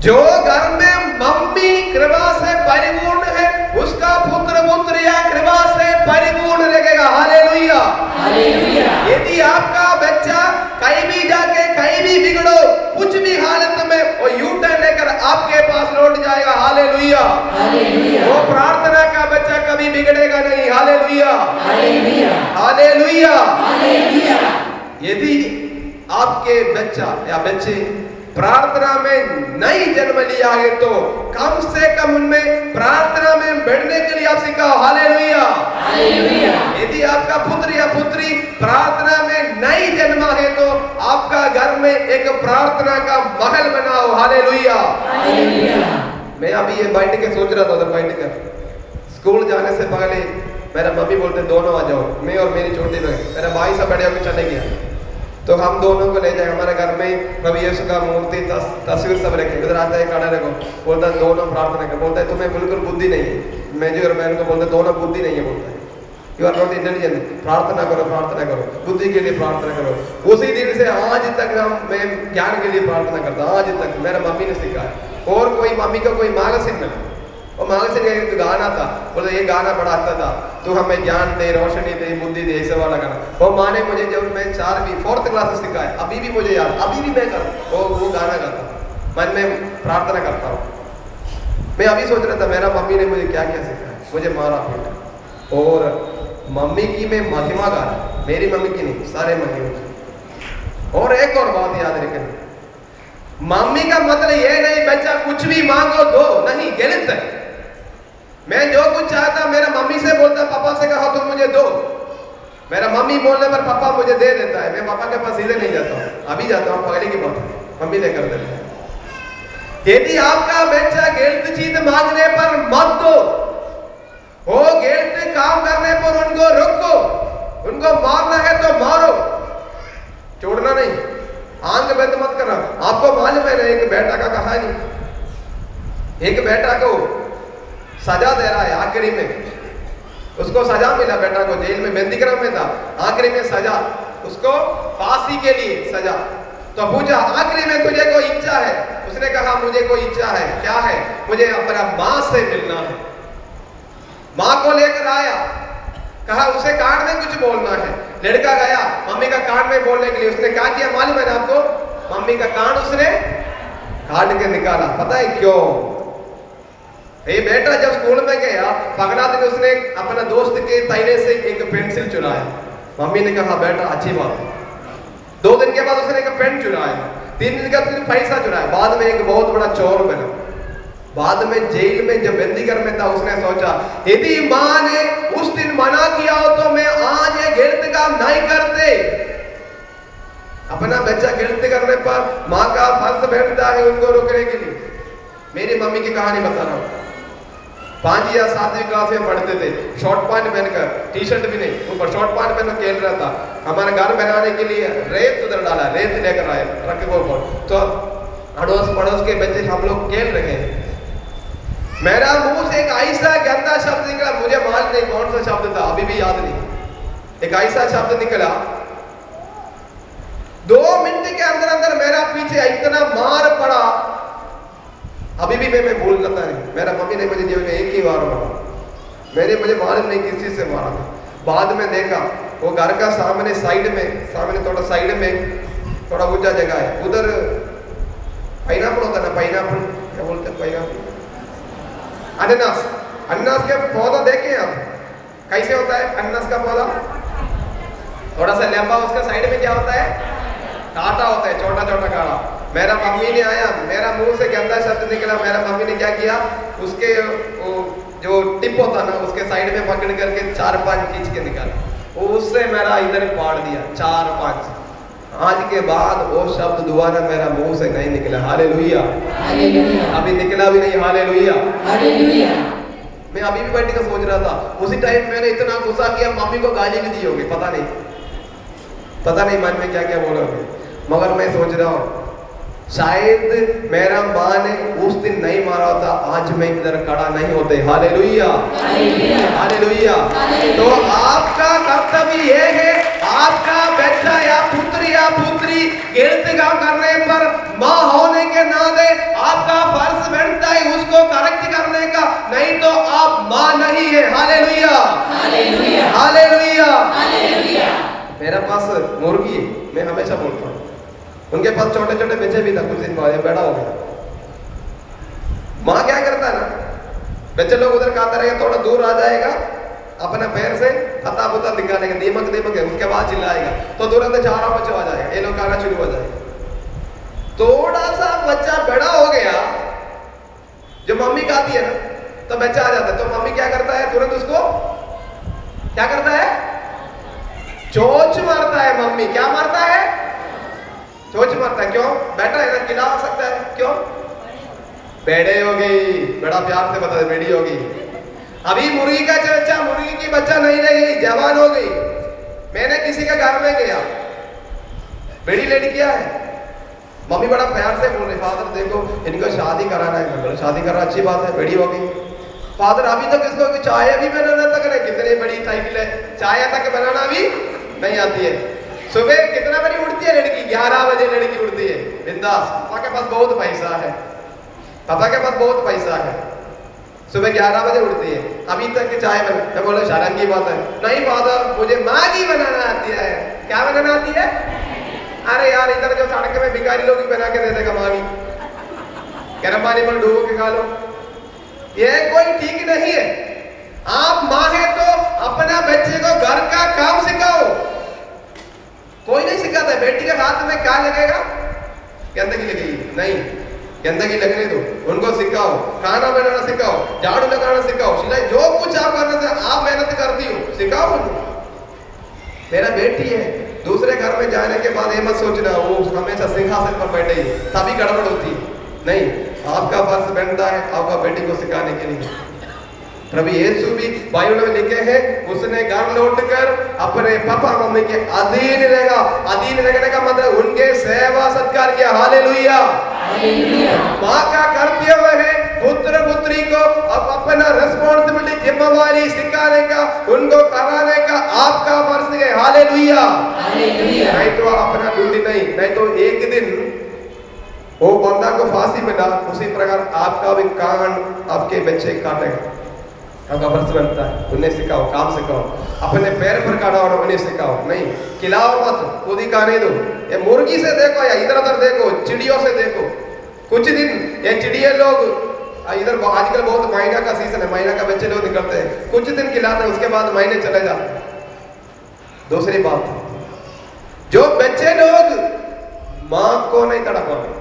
जो घर में मम्मी कृपा से परिपूर्ण है, उसका पुत्र पुत्रिया कृपा से परिपूर्ण रहेगा। Hallelujah, hallelujah. यदि आपका बच्चा कहीं भी जाके कहीं भी बिगड़ो, कुछ भी हालत में वो यू टर्न लेकर आपके पास लौट जाएगा। Hallelujah, hallelujah. वो प्रार्थना का बच्चा कभी बिगड़ेगा नहीं। Hallelujah, hallelujah, hallelujah, hallelujah. यदि आपके बच्चा या बच्चे प्रार्थना में नहीं जन्म लिया है तो कम से कम उनमें प्रार्थना में बढ़ने के लिए आप सिखाओ। Hallelujah, hallelujah. यदि आपका पुत्र या पुत्री प्रार्थना में नहीं जन्मा है तो आपका घर में एक प्रार्थना का महल बनाओ। Hallelujah, hallelujah. मैं अभी ये बैठ के सोच रहा था, उधर बैठ कर स्कूल जाने से पहले मेरा मम्मी बोलते दोनों आ जाओ, मैं और मेरी छोटी बहन, मेरा भाई सब बड़े होकर चले गया तो हम दोनों को ले जाए। हमारे घर में प्रभु यीशु का मूर्ति तस्वीर सब रखे, इधर आता है खड़ा रखो, बोलता है दोनों प्रार्थना कर, बोलता है तुम्हें बिल्कुल बुद्धि नहीं है। मैं जो और बहन को बोलते दोनों बुद्धि नहीं है, बोलता है यू आर नॉट इंटेलिजेंट, प्रार्थना करो, प्रार्थना करो, बुद्धि के लिए प्रार्थना करो। उसी दिन से आज तक मैं ज्ञान के लिए प्रार्थना करता हूँ, आज तक मेरा मम्मी ने सिखाया। और कोई मम्मी का कोई मार्गदर्शन मिला, और मार्गदर्शन का एक गाना था, बोले ये गाना बड़ा अच्छा था, तू हमें ज्ञान दे, रोशनी दे, बुद्धि दे, ऐसे वाला गाना। वो माँ ने मुझे जब मैं 4th क्लास में सिखाया, अभी भी मुझे याद, अभी भी मैं वो गाना गाता, मन में प्रार्थना करता हूँ। मैं अभी सोच रहा था मेरा मम्मी ने मुझे क्या क्या सिखाया, मुझे मारा पीटा, और मम्मी की मैं महिमा गा रहा, मेरी मम्मी की नहीं, सारे महिमा। और एक और बात याद रखना, मम्मी का मतलब ये नहीं बच्चा कुछ भी मांगो दो, नहीं, गलत है। मैं जो कुछ चाहता मेरा मम्मी से बोलता, पापा से कहा तुम मुझे दो, मेरा मम्मी बोलने पर पापा मुझे दे देता है। मैं पापा के पास सीधे नहीं जाता हूँ, अभी जाता हूँ पगड़ी की बात, मम्मी लेकर देते हैं। यदि आपका बच्चा गलत चीज मांगने पर मत दो, वो गलत काम करने पर उनको रोको, उनको मारना है तो मारो, छोड़ना नहीं, आंग बंद मत करना। आपको मालूम है ना, एक बेटा का कहानी, एक बेटा को सजा दे रहा है, आखिरी में उसको सजा मिला, बेटा को जेल में बंदीगृह में था, आखिरी में सजा, उसको फांसी के लिए सजा। तो पूछा आखिरी में तुझे कोई इच्छा है? उसने कहा मुझे कोई इच्छा है। क्या है? मुझे अपना माँ से मिलना है। माँ को लेकर आया, कहा उसे कान में कुछ बोलना है। लड़का गया मम्मी का कान में बोलने के लिए, उसने क्या किया मालूम है ना आपको? मम्मी का कान उसने काट के निकाला। पता है क्यों? ये बेटा जब स्कूल में गया, पकड़ा दिन उसने अपना दोस्त के थैले से एक पेंसिल चुराया। मम्मी ने कहा बेटा अच्छी बात है। 2 दिन के बाद उसने एक पेन चुराया, 3 दिन के बाद पैसा चुराया, बाद में एक बहुत बड़ा चोर बना। बाद में जेल में जब बंदीगृह में था, उसने सोचा यदि माँ ने उस दिन मना किया हो तो मैं आज ये गलत का काम नहीं करते। अपना बच्चा गलती करने पर माँ का फर्ज बैठता है उनको रोकने के लिए। मेरी मम्मी की कहानी बता रहा हूँ। 5 या 7वीं क्लास में पढ़ते थे, शॉर्ट पैंट पहनकर, टी शर्ट भी नहीं, ऊपर शॉर्ट पैंट पहनकर खेल रहा था। हमारे घर बनाने के लिए रेत उधर डाला, रेत लेकर आए ट्रक के ऊपर, तो अड़ोस पड़ोस के बच्चे हम लोग खेल रहे हैं। मेरा मुंह से एक ऐसा गंदा शब्द निकला, मुझे मालूम नहीं कौन सा शब्द था, अभी भी याद नहीं। एक ऐसा शब्द निकला, 2 मिनट के अंदर अंदर मेरा पीछे इतना मार पड़ा, अभी भी मैं भूल जाता नहीं। मेरा मम्मी ने मुझे जीवन में एक ही बार मारा, मुझे मालूम नहीं किस चीज से मारा था। बाद में देखा वो घर का सामने साइड में थोड़ा साइड में थोड़ा ऊंचा जगह है, उधर पाइनएप्पल होता है ना, पाइनएप्पल क्या बोलते हैं, पाइनएप्पल, अनानास के पौधा देखे आप कैसे होता है अनानास का पौधा, थोड़ा सा लंबा, उसका साइड में क्या होता है, कांटा होता है, छोटा छोटा कांटा। मेरा मम्मी ने आया, मेरा मुंह से गंदा शब्द निकला, मेरा मम्मी ने क्या किया, उसके जो टिप होता ना उसके साइड में पकड़ करके 4-5 खींच के निकाला, उससे मेरा इधर फाड़ दिया 4-5। आज के बाद वो शब्द दोबारा मेरा मुंह से नहीं निकला। हालेलुया, अभी निकला भी नहीं। हालेलुया, मैं अभी भी बैठ कर सोच रहा था, उसी टाइम मैंने इतना गुस्सा किया, मम्मी को गाली भी दी होगी, पता नहीं मन में क्या क्या बोला होगी। मगर मैं सोच रहा हूँ शायद मेरा माँ ने उस दिन नहीं मारा होता, आज मैं इधर खड़ा नहीं होते। Hallelujah, hallelujah. तो आपका कर्तव्य ये है, आपका बच्चा या पुत्री गलत काम करने पर माँ होने के नाते आपका फर्ज बनता है उसको करेक्ट करने का, नहीं तो आप माँ नहीं है। Hallelujah, hallelujah. मेरे पास मुर्गी है, मैं हमेशा बोलता हूँ, उनके पास छोटे छोटे बच्चे भी था, कुछ दिन बाद बड़ा हो गया। माँ क्या करता है ना, बच्चे लोग उधर खाता रहेगा, थोड़ा दूर आ जाएगा, अपने पैर से हता बुता निकालेगा, दीमक है, उसके बाद चिल्लाएगा, तो तुरंत 4 बच्चे आ जाएगा, ये लोग खाना शुरू हो जाएगा। थोड़ा सा बच्चा बड़ा हो गया, जो मम्मी खाती है ना, तो बच्चा आ जाता है, तो मम्मी क्या करता है, तुरंत उसको क्या करता है, चोंच मारता है। मम्मी क्या मारता है, चोंच मारता है। क्यों, बेटा है ना, खिला सकता है, क्यों, बेड़े हो गई, बड़ा प्यार से बता दे, बेड़ी हो गई। अभी मुर्गी का बच्चा, मुर्गी की बच्चा नहीं रही, जवान हो गई। मैंने किसी के घर में गया, बेड़ी लड़कियां है, मम्मी बड़ा प्यार से बोल रही, फादर देखो इनको शादी कराना है। मैं शादी करा, अच्छी बात है, बेड़ी हो गई। फादर अभी तक इसको चाय भी बनाना तक नहीं, कितनी बड़ी टाइटल है, चाय तक बनाना भी नहीं आती है। सुबह कितना बड़ी उठती है लड़की, 11 बजे लड़की उठती है, बिंदास। पापा के पास बहुत पैसा है, पापा के पास बहुत पैसा है, सुबह 11 बजे उठती है, अभी तक की चाय बना। मैं बोला शर्म की बात है। नहीं फादर, मुझे मैगी बनाना आती है। क्या बनाना आती है? अरे यार, इधर जो सड़क में भिखारी लोग ही बना के दे देगा मैगी, गर्म पानी में डूबो के खा लो। ये कोई ठीक नहीं है। आप माँ है तो अपना बच्चे को घर का काम सिखाओ। कोई नहीं सिखाता है। बेटी के हाथ में क्या लगेगा, गंदगी लगेगी, नहीं, गंदगी लगने दो, उनको सिखाओ, खाना बनाना सिखाओ, झाड़ू लगाना सिखाओ, सिलाई, जो कुछ आप करना से आप मेहनत करती हो, सिखाओ उनको। मेरा बेटी है, दूसरे घर में जाने के बाद ये मत सोचना वो हमेशा सिंहासन पर बैठे ही, तभी गड़बड़ होती है। नहीं, आपका फर्ज बनता है आपका बेटी को सिखाने के लिए। प्रभु यीशु भी बाइबल में लिखे हैं, उसने घर लौटकर अपने पापा मम्मी के अधीन रहेगा। अधीन रहने का मतलब उनके सेवा सत्कार किया। हालेलुया, माँ का कर्तव्य है पुत्र पुत्री को अब अपना रिस्पॉन्सिबिलिटी, जिम्मेवारी सिखाने का, उनको कराने का आपका फर्ज है। हालेलुया, नहीं तो अपना ड्यूटी नहीं तो एक दिन वो बंदा को फांसी मिला, उसी प्रकार आपका भी कान आपके बच्चे काटेगा। आपका फर्ज बनता है उन्हें सिखाओ, काम सिखाओ, अपने पैर पर खड़ा होना उन्हें सिखाओ। नहीं खिलाओ मत, खुद ही खाने दो। ये मुर्गी से देखो या इधर उधर देखो, चिड़ियों से देखो, कुछ दिन ये चिड़िया लोग इधर आजकल बहुत महीना का सीजन है, महीना का बच्चे लोग निकलते हैं, कुछ दिन खिलाते हैं, उसके बाद महीने चले जाते हैं। दूसरी बात, जो बच्चे लोग माँ को नहीं तड़पाने,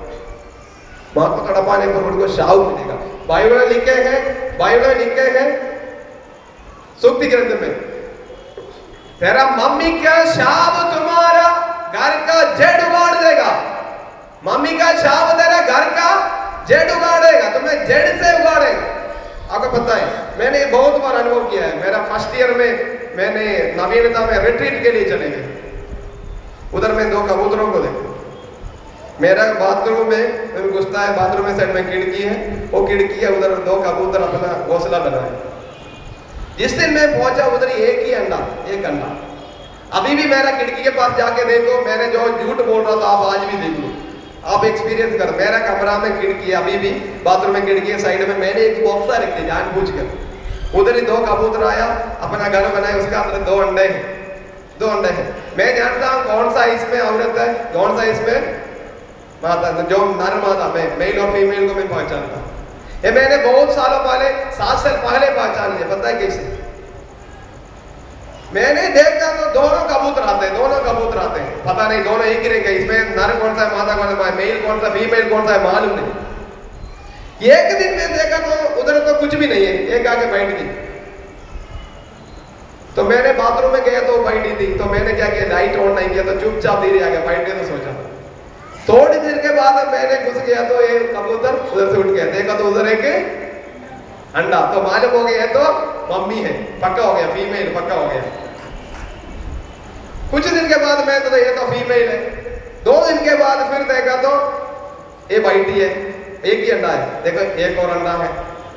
माँ को तड़पाने पर उनको शाऊ मिलेगा। बाइबल में लिखे हैं, सुक्ति ग्रंथ में तेरा मम्मी का शाप तुम्हारा घर का जड़ उगाड़ देगा। मम्मी का शाप तेरा घर का जड़ उगाड़ेगा, तुम्हें जड़ से उगाड़ेगा। आपको पता है, मैंने बहुत बार अनुभव किया है। मेरा फर्स्ट ईयर में मैंने नवीनता में रिट्रीट के लिए चले गए। उधर मैं 2 कबूतरों को देखा। मेरा बाथरूम में घुसता है, बाथरूम में साइड में खिड़की है, वो खिड़की है, उधर 2 कबूतर अपना घोंसला बनाए। जिस दिन मैं पहुंचा उधर एक ही अंडा, एक अंडा। अभी भी मेरा खिड़की के पास जाके देखो, मैंने जो झूठ बोल रहा था आप आज भी देख लो, आप एक्सपीरियंस कर। मेरा कमरा में खिड़की है, अभी भी बाथरूम में खिड़की है, साइड में मैंने एक बॉक्सा रख दिया जान पूछ कर। उधर ही 2 कबूतर आया, अपना घर बनाए, उसका अंदर 2 अंडे हैं, 2 अंडे हैं। मैं जानता हूँ कौन सा इसमें औरत है, कौन सा इसमें माता, जो नर मादा में मेल और फीमेल को मैं पहचानता हूँ। ये मैंने बहुत सालों पहले, 7 साल पहले पहचान लिया। पता है कैसे? मैंने देखा तो दोनों कबूतर आते हैं, दोनों कबूतर आते हैं। पता नहीं दोनों एक ही रहेंगे, इसमें नर कौन सा है, मादा कौन सा है, मेल कौन सा, फीमेल कौन सा है, मालूम नहीं। एक दिन मैं देखा तो उधर तो कुछ भी नहीं है, एक आके बैठ गई। तो मैंने बाथरूम में गया तो बैठी थी, तो मैंने क्या किया, लाइट ऑन नहीं किया, तो चुपचाप धीरे आ गया, बैठ गया। तो सोचा थोड़ी देर के बाद मैंने घुस गया तो ये कबूतर उधर से उठ गया, देखा तो उधर एक अंडा। तो मालूम हो गया तो मम्मी है, पक्का हो गया, फीमेल पक्का हो गया। कुछ दिन के बाद मैं तो ये तो फीमेल है। 2 दिन के बाद फिर देखा तो ये बैठी है, एक ही अंडा है, देखो एक और अंडा है।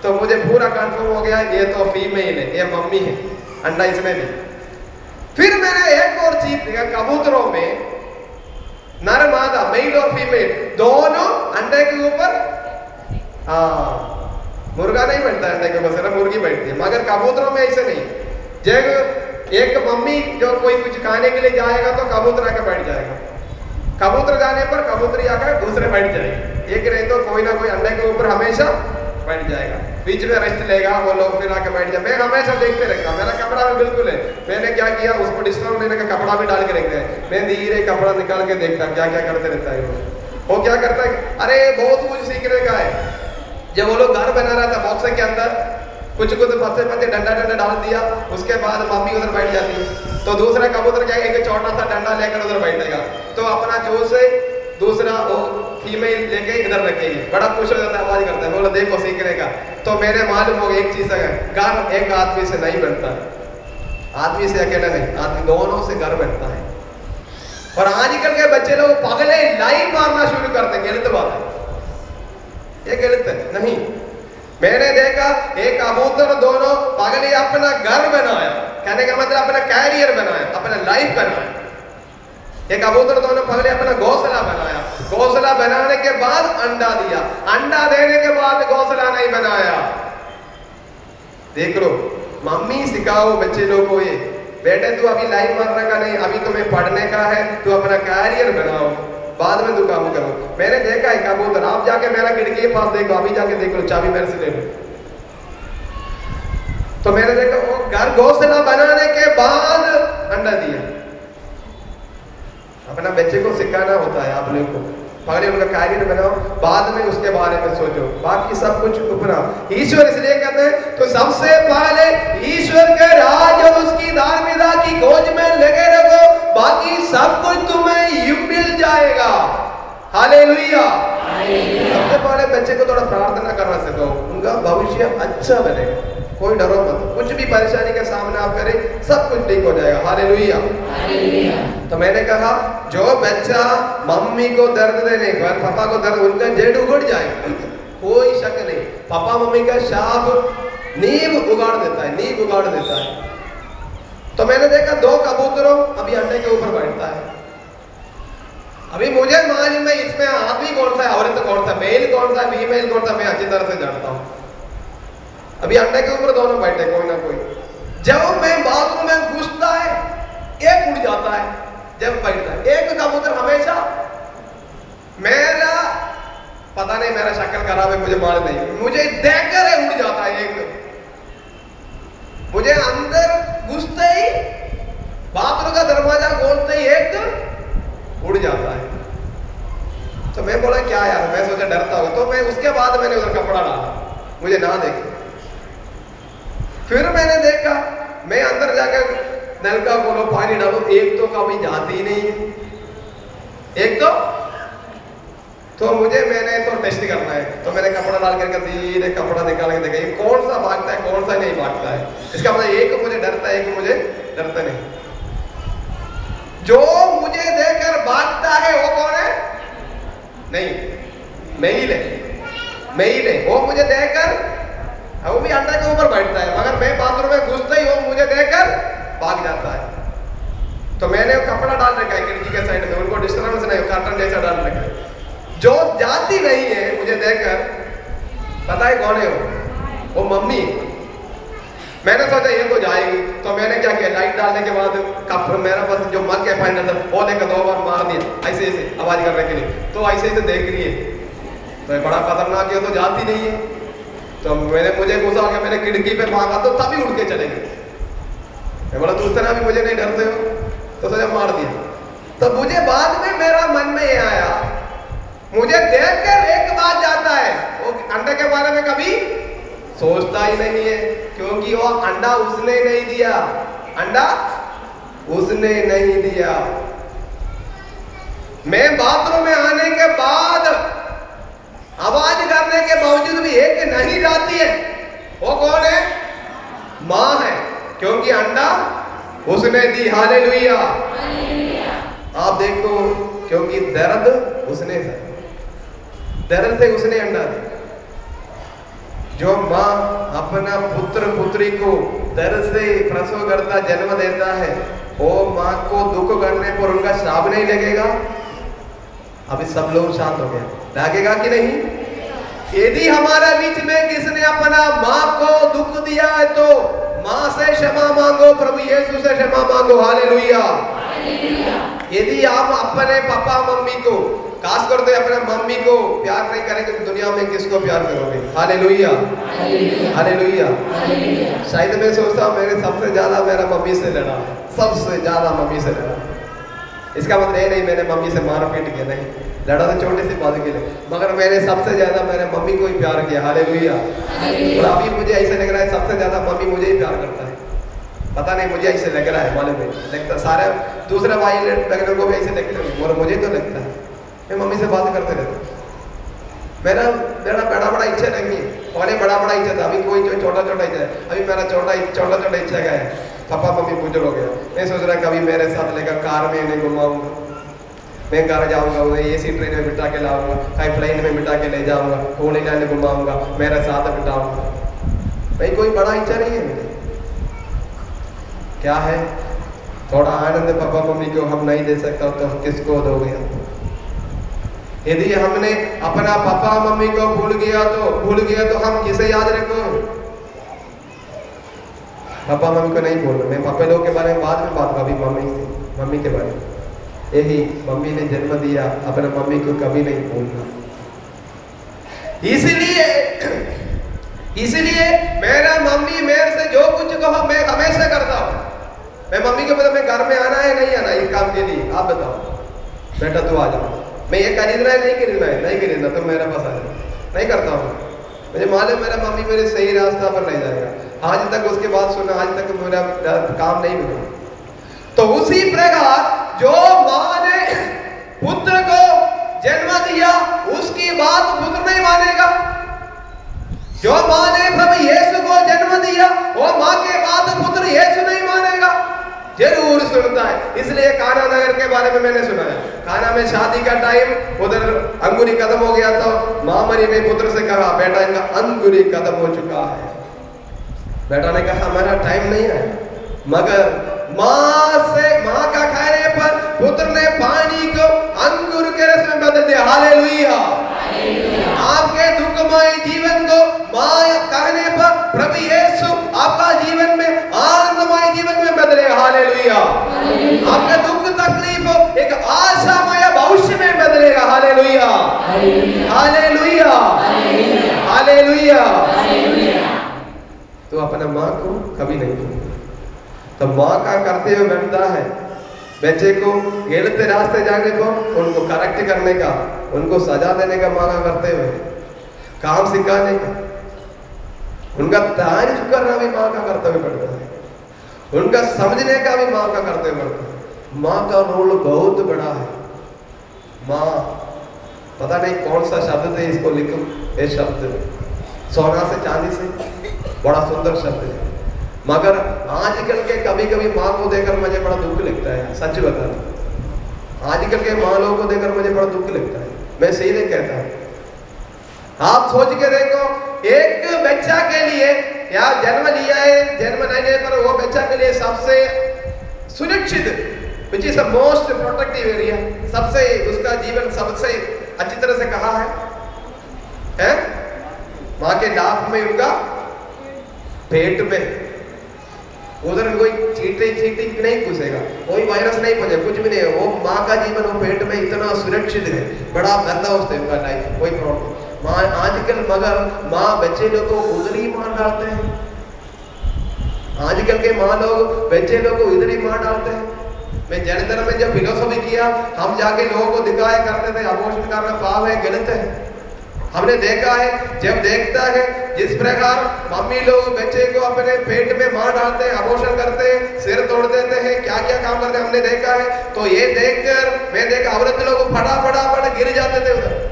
तो मुझे पूरा कंफर्म हो गया ये तो फीमेल है, ये मम्मी है, अंडा इसमें भी। फिर मैंने एक और चीज देखा, कबूतरों में नर मादा, मेल और फीमेल दोनों अंडे के ऊपर, मुर्गा नहीं बैठता अंडे के ऊपर, सिर्फ मुर्गी बैठती है। मगर कबूतरों में ऐसे नहीं। जब एक मम्मी जो कोई कुछ खाने के लिए जाएगा तो कबूतर आकर बैठ जाएगा, कबूतर जाने पर कबूतरी आकर दूसरे बैठ जाएगी। एक नहीं तो कोई ना कोई अंडे के ऊपर हमेशा बैठ जाएगा, बीच में रेस्ट लेगा, वो लोग फिर आके बैठ जाए। मैं हमेशा देखते रहता, मेरा कपड़ा में बिल्कुल है। मैंने क्या किया, उसको डिस्काउंट देने का कपड़ा भी डाल के रखते हैं। मैं धीरे कपड़ा निकाल के देखता क्या क्या करते रहता है वो क्या करता है। अरे बहुत कुछ सीखने का है। जब वो लोग घर बना रहा था बॉक्स के अंदर, कुछ पत्ते पत्ते डंडा डंडा डाल दिया, उसके बाद मम्मी उधर बैठ जाती है। तो दूसरा कबूतर क्या, एक छोटा सा डंडा लेकर उधर बैठेगा, तो अपना जो से दूसरा वो फीमेल लेके इधर रखेगी। बड़ा खुश हो जाता है, आवाज करता है, बोला देखो सीखने का। तो मेरे मालूम हो गया एक चीज है, घर एक आदमी से नहीं बनता, आदमी से अकेला नहीं, आदमी दोनों से घर बनता है। और आजकल के बच्चे लोग पगले लाइन मारना शुरू करते हैं, गलत बात है, ये गलत है नहीं। मैंने देखा एक कबूतर दोनों पगले अपना घर बनाया, कहने का मतलब अपना कैरियर बनाया, अपना लाइफ बनाया। एक कबूतर दोनों पगले अपना घोंसला बनाया, घोंसला बनाने के बाद अंडा दिया, अंडा देने के बाद घोंसला नहीं बनाया। देख लो, मम्मी सिखाओ बच्चे लोग को, ये बेटे तू अभी लाइन मारने का नहीं, अभी तुम्हें पढ़ने का है, तू अपना कैरियर बनाओ, बाद में तू काम करो। मैंने देखा है कबूतर, आप जाके मेरा खिड़की के पास देखो, अभी जाके देख लो, चाबी मेरे से ले लो। तो मैंने देखा वो घर घोंसला बनाने के बाद अंडा दिया। अपना बच्चे को सिखाना होता है, आप लोगों को पहले उनका कैरियर बनाओ, बाद में उसके बारे में सोचो, बाकी सब कुछ ऊपर। ईश्वर इसलिए कहते हैं तो सबसे पहले ईश्वर के राज और उसकी धार्मिकता की खोज में लगे रहो, बाकी सब कुछ तुम्हें यूं मिल जाएगा। हालेलुया। सबसे पहले बच्चे को थोड़ा प्रार्थना करना सिखाओ, उनका भविष्य अच्छा बनेगा। कोई डरो मत, कुछ भी परेशानी का सामना आप करें, सब कुछ ठीक हो जाएगा। हालेलुया। तो मैंने कहा जो बच्चा मम्मी को दर्द देने पर, पापा को दर्द, उनका जड़ उगड़ जाएगा, कोई शक नहीं। पापा मम्मी का शाप नींव उगाड़ देता है, नींव उगाड़ देता है। तो मैंने देखा 2 कबूतरों अभी अंडे के ऊपर बैठता है। अभी मुझे मालूम है इसमें आदमी कौन सा है, औरत कौन सा, मेल कौन सा, फीमेल कौन सा, मैं अच्छी तरह से जानता हूँ। अभी अंडे के ऊपर दोनों बैठे कोई ना कोई। जब मैं बाथरूम में घुसता है एक उड़ जाता है, जब बैठता है एक कबूतर हमेशा, मेरा पता नहीं मेरा शक्ल खराब है, मुझे मालूम नहीं, मुझे देखकर उड़ जाता है एक। मुझे अंदर घुसते ही बाथरूम का दरवाजा खोलते ही एक उड़ जाता है। तो मैं बोला क्या यार, मैं सोचा डरता होगा, तो मैं उसके बाद मैंने उधर कपड़ा डाला, मुझे ना देखे। फिर मैंने देखा, मैं अंदर जाकर नलका खोलो, पानी डालो, एक तो कभी जाती ही नहीं है। एक तो मुझे मैंने तो टेस्ट करना है, तो मैंने कपड़ा डाल करके धीरे कपड़ा निकाल के देखा ये कौन सा भागता है कौन सा नहीं भागता है। इसका मतलब एक मुझे डरता है, एक मुझे डरता नहीं। जो मुझे देखकर भागता है वो कौन है? नहीं, मेल है। वो मुझे देखकर, वो भी अंडा के ऊपर बैठता है, मगर मैं बाथरूम में घुसते ही वो मुझे देखकर भाग जाता है। तो मैंने कपड़ा डाल रखा है खिड़की के साइड में, उनको डिस्टर्बेंस नहीं, कार्टन जैसा डाल रखा है। जो जाती नहीं है मुझे देखकर, पता है कौन है वो मम्मी। मैंने सोचा ये तो जाएगी, तो मैंने क्या किया, लाइट डालने के बाद कप मेरा पास जो मग के फाइनल था वो लेकर 2 बार मार दिया ऐसे आवाज करने के लिए। तो ऐसे देख रही है, तो ये बड़ा खतरनाक है, तो जाती नहीं है। तो मुझे गुस्सा आ गया, मैंने खिड़की पे मांगा तो तभी उड़ के चले गए। मैं बोला तू इतना भी मुझे नहीं डरते हो, तो सोचा मार दिया। तो मुझे बाद में मेरा मन में ये आया, मुझे देखकर एक बात जाता है, वो अंडे के बारे में कभी सोचता ही नहीं है, क्योंकि वो अंडा उसने नहीं दिया, अंडा उसने नहीं दिया। मैं बाथरूम में आने के बाद आवाज करने के बावजूद भी एक नहीं जाती है, वो कौन है? माँ है, क्योंकि अंडा उसने दी। हालेलुया। आप देखो, क्योंकि दर्द उसने से उसने अंडा दिया। जो माँ अपना पुत्र पुत्री को दर्द से प्रसव करता जन्म देता है, वो माँ को दुख करने पर उनका श्राप नहीं लगेगा? अभी सब लोग शांत हो गए, लगेगा कि नहीं? यदि हमारे बीच में किसने अपना माँ को दुख दिया है तो माँ से क्षमा मांगो, प्रभु यीशु से क्षमा मांगो। हालेलुया। यदि आप अपने पापा मम्मी को, खास करते अपने मम्मी को प्यार नहीं करेंगे तो दुनिया में किसको प्यार करोगे? Hallelujah, hallelujah. शायद मैं सोचता हूँ मेरे सबसे ज्यादा मेरा मम्मी से लड़ा, सबसे ज्यादा मम्मी से लड़ा। इसका मतलब ये नहीं मैंने मम्मी से मार पीट किया, नहीं, लड़ा तो छोटी सी बात के लिए, मगर मैंने सबसे ज्यादा मेरे मम्मी को ही प्यार किया। हालेलुया। और अभी मुझे ऐसा लग रहा है सबसे ज्यादा मम्मी मुझे ही प्यार करता है। पता नहीं, मुझे ऐसे लग रहा है, मालूम नहीं लगता। सारे दूसरे भाई बहनों को भी ऐसे लगते हैं, और मुझे तो लगता है। मैं मम्मी से बात करते रहता, मेरा बड़ा इच्छा नहीं है, पहले बड़ा इच्छा था, अभी कोई जो छोटा इच्छा है। अभी मेरा छोटा इच्छा का है, पापा मम्मी बुजुर्ग हो गया, मैं सोच रहा कभी मेरे साथ लेकर कार में इन्हें घुमाऊंगा, मैं घर जाऊंगा, उन्हें एसी ट्रेन में बिठा के लाऊंगा, कहीं प्लेन में बिठा के ले जाऊंगा, होली लैंड घुमाऊंगा, मेरे साथ बिठाऊंगा। भाई कोई बड़ा इच्छा नहीं है मुझे। क्या है, थोड़ा आनंद पापा मम्मी को हम नहीं दे सकता तो किसको दोगे? यदि हमने अपना पापा मम्मी को भूल गया तो हम किसे याद रखोगे? पापा मम्मी को नहीं बोलना। मैं पापा लोग के बारे में बाद में बात करूँ, अभी मम्मी के बारे में। यही मम्मी ने जन्म दिया, अपने मम्मी को कभी नहीं भूलना। इसलिए मेरा मम्मी मेरे से जो कुछ कहो मैं हमेशा करता हूँ। मैं मम्मी को पता मैं घर में आना है नहीं आना इस काम के लिए, आप बताओ बेटा तू आ जाओ, मैं ये खरीदना है नहीं खरीदना तो मेरे पास आ जाओ, नहीं करता हूँ। मुझे मालूम मेरा मम्मी मेरे सही रास्ता पर ले जाएगा। आज तक उसके बाद सुना, आज तक मेरा काम नहीं मिला। तो उसी प्रकार जो माँ ने पुत्र को जन्म दिया उसकी बात पुत्र नहीं मानेगा। जो माँ ने प्रभु यीशु को जन्म दिया वो माँ के बात पुत्र यीशु नहीं मानेगा, जरूर सुनता है। इसलिए काना नगर के बारे में मैंने सुना है। काना में शादी का टाइम, उधर अंगूरी खत्म हो गया तो माँ मरी ने पुत्र से कहा बेटा इनका अंगूरी खत्म हो चुका है। बेटा ने कहा हमारा टाइम नहीं है, मगर माँ का कहने पर पुत्र ने पानी को अंगूर के रस में बदल दिया। हालेलुया। आपके दुखमय जीवन को माँ कहने पर प्रभु यीशु आपका जीवन में आनंदमय जीवन में बदले। हालेलुया। आपका दुख तकलीफ एक आशामय भविष्य में बदलेगा। Hallelujah, hallelujah, hallelujah. तो अपना माँ को कभी नहीं भूलना। तो माँ का करते हुए बनता है बच्चे को गलत रास्ते जाने पर उनको करेक्ट करने का, उनको सजा देने का, माँ का करते हुए काम सिखाने का, उनका तारीफ करना भी माँ का कर्तव्य पड़ता है। उनका समझने का भी माँ का कर्तव्य बनता है। माँ का रोल बहुत बड़ा है। माँ, पता नहीं कौन सा शब्द थे, इसको लिखो, ये शब्द सोना से चांदी से, बड़ा सुंदर शब्द है। मगर आजकल के कभी कभी माँ को देखकर मुझे बड़ा दुख लगता है, सच बता रहा हूं। आजकल के माँ लोगों को देखकर मुझे बड़ा दुख लगता है, मैं सीधे कहता हूँ। आप सोच के देखो, एक बच्चा के लिए या जन्म लिया है, जन्म लेने पर वो बच्चा के लिए सबसे सुरक्षित, which is the most protective area, सबसे उसका जीवन सबसे अच्छी तरह से कहा है? माँ के नाक में, उनका पेट में, उधर कोई चीटी नहीं घुसेगा, कोई वायरस नहीं पहुंचेगा, कुछ भी नहीं है। वो माँ का जीवन वो पेट में इतना सुरक्षित है, बड़ा बंदोबस्त है उनका लाइफ, कोई प्रॉब्लम। माँ आजकल मगर माँ बच्चे लोग को उधर ही मार डालते हैं। आजकल के माँ लोग बच्चे लोग को इधर ही मार डालते हैं। मैं जैन धर्म में जब फिलोसफी किया, हम जाके लोगों को दिखाया करते थे अबॉर्शन करना पाप है, गलत है। हमने देखा है, जब देखता है जिस प्रकार मम्मी लोग बच्चे को अपने पेट में मार डालते हैं, अबॉर्शन करते हैं, सिर तोड़ देते हैं, क्या क्या काम करते हैं, हमने देखा है। तो ये देखकर मैं देखा औरत लोग फटाफट गिर जाते थे उधर।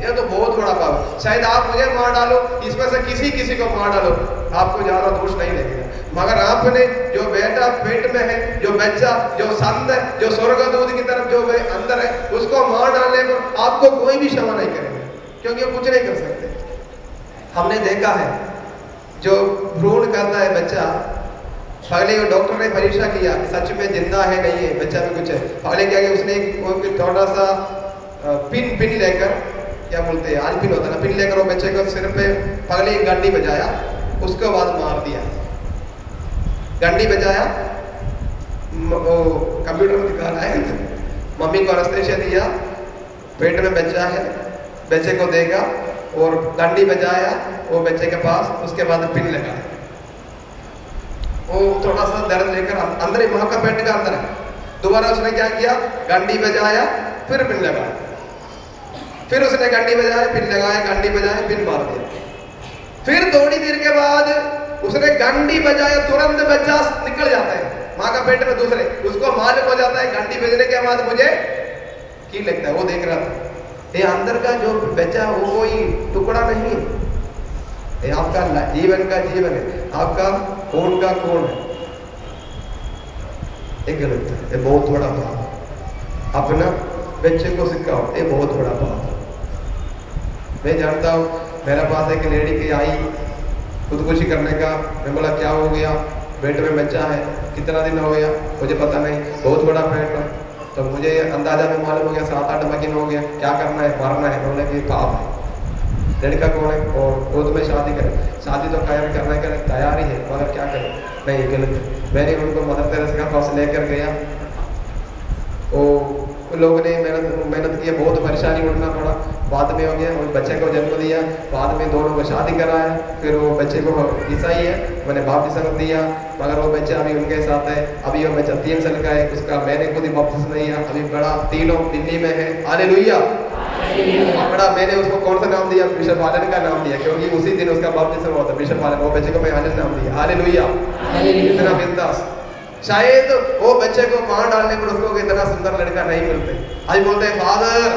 ये तो बहुत बड़ा पाप। शायद आप मुझे मार डालो, इसमें से किसी को मार डालो, आपको ज्यादा दोष नहीं लगेगा। मगर आपने जो बेटा पेट में है, जो बच्चा, जो संत है, जो स्वर्गदूत की तरफ जो अंदर है, उसको मार डालने पर आपको कोई भी क्षमा नहीं करेगा, क्योंकि वो कुछ नहीं कर सकते। हमने देखा है, जो भ्रूण करता है बच्चा, पहले वो डॉक्टर ने परीक्षा किया कि सच में जिंदा है नहीं है, बच्चा में कुछ है। पहले क्या किया उसने, थोड़ा सा पिन लेकर, क्या बोलते हैं, आलपिन होता है ना, पिन लेकर वो बच्चे को सिर पे पगले गंडी बजाया, उसके बाद मार दिया। गंडी बजाया, कंप्यूटर में दिखा रहा है, मम्मी को एनेस्थीसिया दिया, पेट में बच्चा है, बच्चे को देगा और गंडी बजाया वो बच्चे के पास, उसके बाद पिन लगाया। वो थोड़ा सा दर्द लेकर अंदर ही, माँ का पेट का अंदर है, दोबारा उसने क्या किया, गंडी बजाया, फिर पिन लगाया, फिर उसने गंडी बजाया, पिन लगाया, गंडी बजाया, पिन मार दिया। फिर थोड़ी देर के बाद उसने गंडी बजाया, तुरंत बच्चा निकल जाता है माँ का पेट में, दूसरे उसको मालूम हो जाता है घंटी बजने के बाद मुझे की लगता है। वो देख रहा था, ये अंदर का जो बच्चा वो कोई टुकड़ा नहीं है, ये आपका जीवन का जीवन है, आपका खून का खून है। ये गलत है, ये बहुत बड़ा पाप। अपना बच्चे को सिखाओ, ये बहुत बड़ा पाप है। मैं जानता हूँ, मेरे पास एक लेडी की आई खुदकुशी करने का, मैं बोला क्या हो गया, पेट में बच्चा है, कितना दिन हो गया, मुझे पता नहीं, बहुत बड़ा पेट है। तो मुझे अंदाजा में मालूम हो गया 7-8 महीने हो गया, क्या करना है, मारना है। बोले कि पाप है। लड़का कौन है, और वो तुम्हें शादी करे, शादी तो खैर करने का तैयार ही है, मगर क्या करें, नहीं गलत। मैंने उनको मदर तेरेसा के पास लेकर गया, वो लोगों ने मेहनत की, बहुत परेशानी उठना पड़ा, बाद में हो गया, और बच्चे को जन्म दिया, बाद में दोनों को शादी कराया, फिर वो बच्चे को ईसाई है, मैंने बपतिस्मा दिया, मगर वो बच्चा अभी उनके साथ है। अभी वो बच्चा 3 साल का है, उसका मैंने खुद ही बपतिस्मा दिया, अभी बड़ा, तीनों दिल्ली में है। हालेलुया। बड़ा, मैंने उसको कौन सा नाम दिया, बिशप आलन का नाम दिया, क्योंकि उसी दिन उसका बपतिस्मा हुआ था, बिशप आलन। वो बच्चे को मैं आलन नाम दिया। हालेलुया। इतना बिंदास। शायद वो बच्चे को मार डालने पर उसको इतना सुंदर लड़का नहीं मिलते। आज बोलते हैं फादर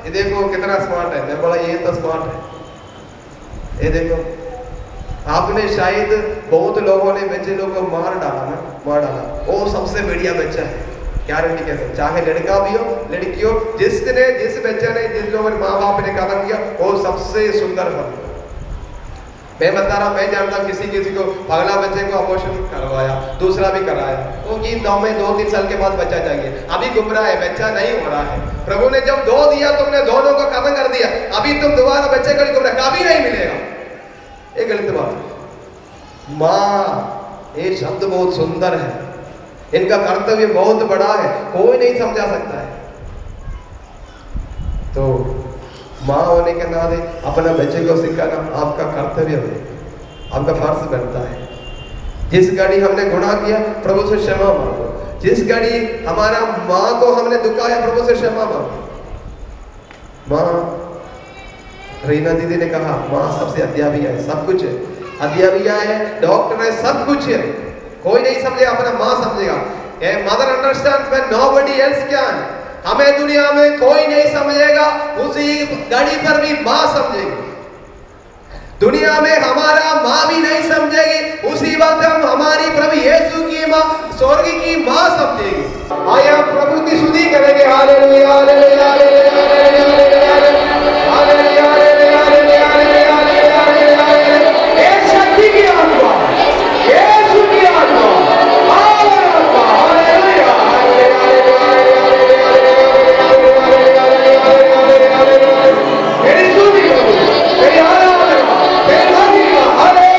ये देखो कितना स्मार्ट है। मैं बोला ये तो स्मार्ट है, ये देखो। आपने शायद बहुत लोगों ने बच्चे लोगों को मार डाला ना, मार डाला। वो सबसे बढ़िया बच्चा है, गारंटी कैसे, चाहे लड़का भी हो लड़की हो, जिस बच्चे ने, जिस लोगों ने माँ बाप ने कदम किया, वो सबसे सुंदर फल। मैं बता रहा हूँ, मैं जानता हूँ किसी को पगला बच्चे को अबॉर्शन करवाया, दूसरा भी कराया, वो कि 2-3 साल के बाद बच्चा चाहिए, अभी गुमराह है, बच्चा नहीं हो रहा है। प्रभु ने जब 2 दिया, तुमने दोनों को खत्म कर दिया, अभी तुम दोबारा बच्चे को गुमराह, कभी नहीं मिलेगा। ये गलत बात है। माँ, ये शब्द बहुत सुंदर है, इनका कर्तव्य बहुत बड़ा है, कोई नहीं समझा सकता है। तो माँ होने के नाते अपना बच्चे को सिखाना आपका कर्तव्य है, आपका फर्ज बनता है। जिस घड़ी हमने गुनाह किया, प्रभु से क्षमा मांगो। जिस घड़ी हमारा माँ को हमने दुखाया, प्रभु से क्षमा मांगो। माँ, रीना दीदी ने कहा, माँ सबसे अध्यापिका है, सब कुछ है, अध्यापिका है, डॉक्टर है, सब कुछ है, कोई नहीं समझेगा, अपना माँ समझेगा। Mother understands when nobody else can. हमें दुनिया में कोई नहीं समझेगा, उसी घड़ी पर भी माँ समझेगी। दुनिया में हमारा माँ भी नहीं समझेगी, उसी वक्त हम हमारी प्रभु यीशु की माँ, स्वर्ग की माँ समझेगी। आइए हम प्रभु की स्तुति करेंगे। Hallelujah hallelujah hallelujah hallelujah hallelujah hallelujah. एक शक्ति की आत्मा, यीशु की आत्मा, हालेलुया मेरी स्तुति करो, मेरी आराधना, मेरी महिमा, hallelujah.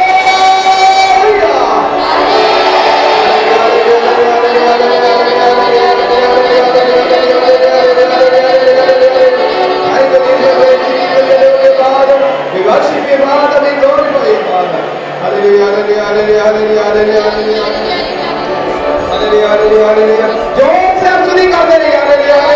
We worship you, Father, we glorify you, Father. Hallelujah, hallelujah, hallelujah, hallelujah, hallelujah, hallelujah, hallelujah, hallelujah. जोर से हम स्तुति करते हैं, hallelujah.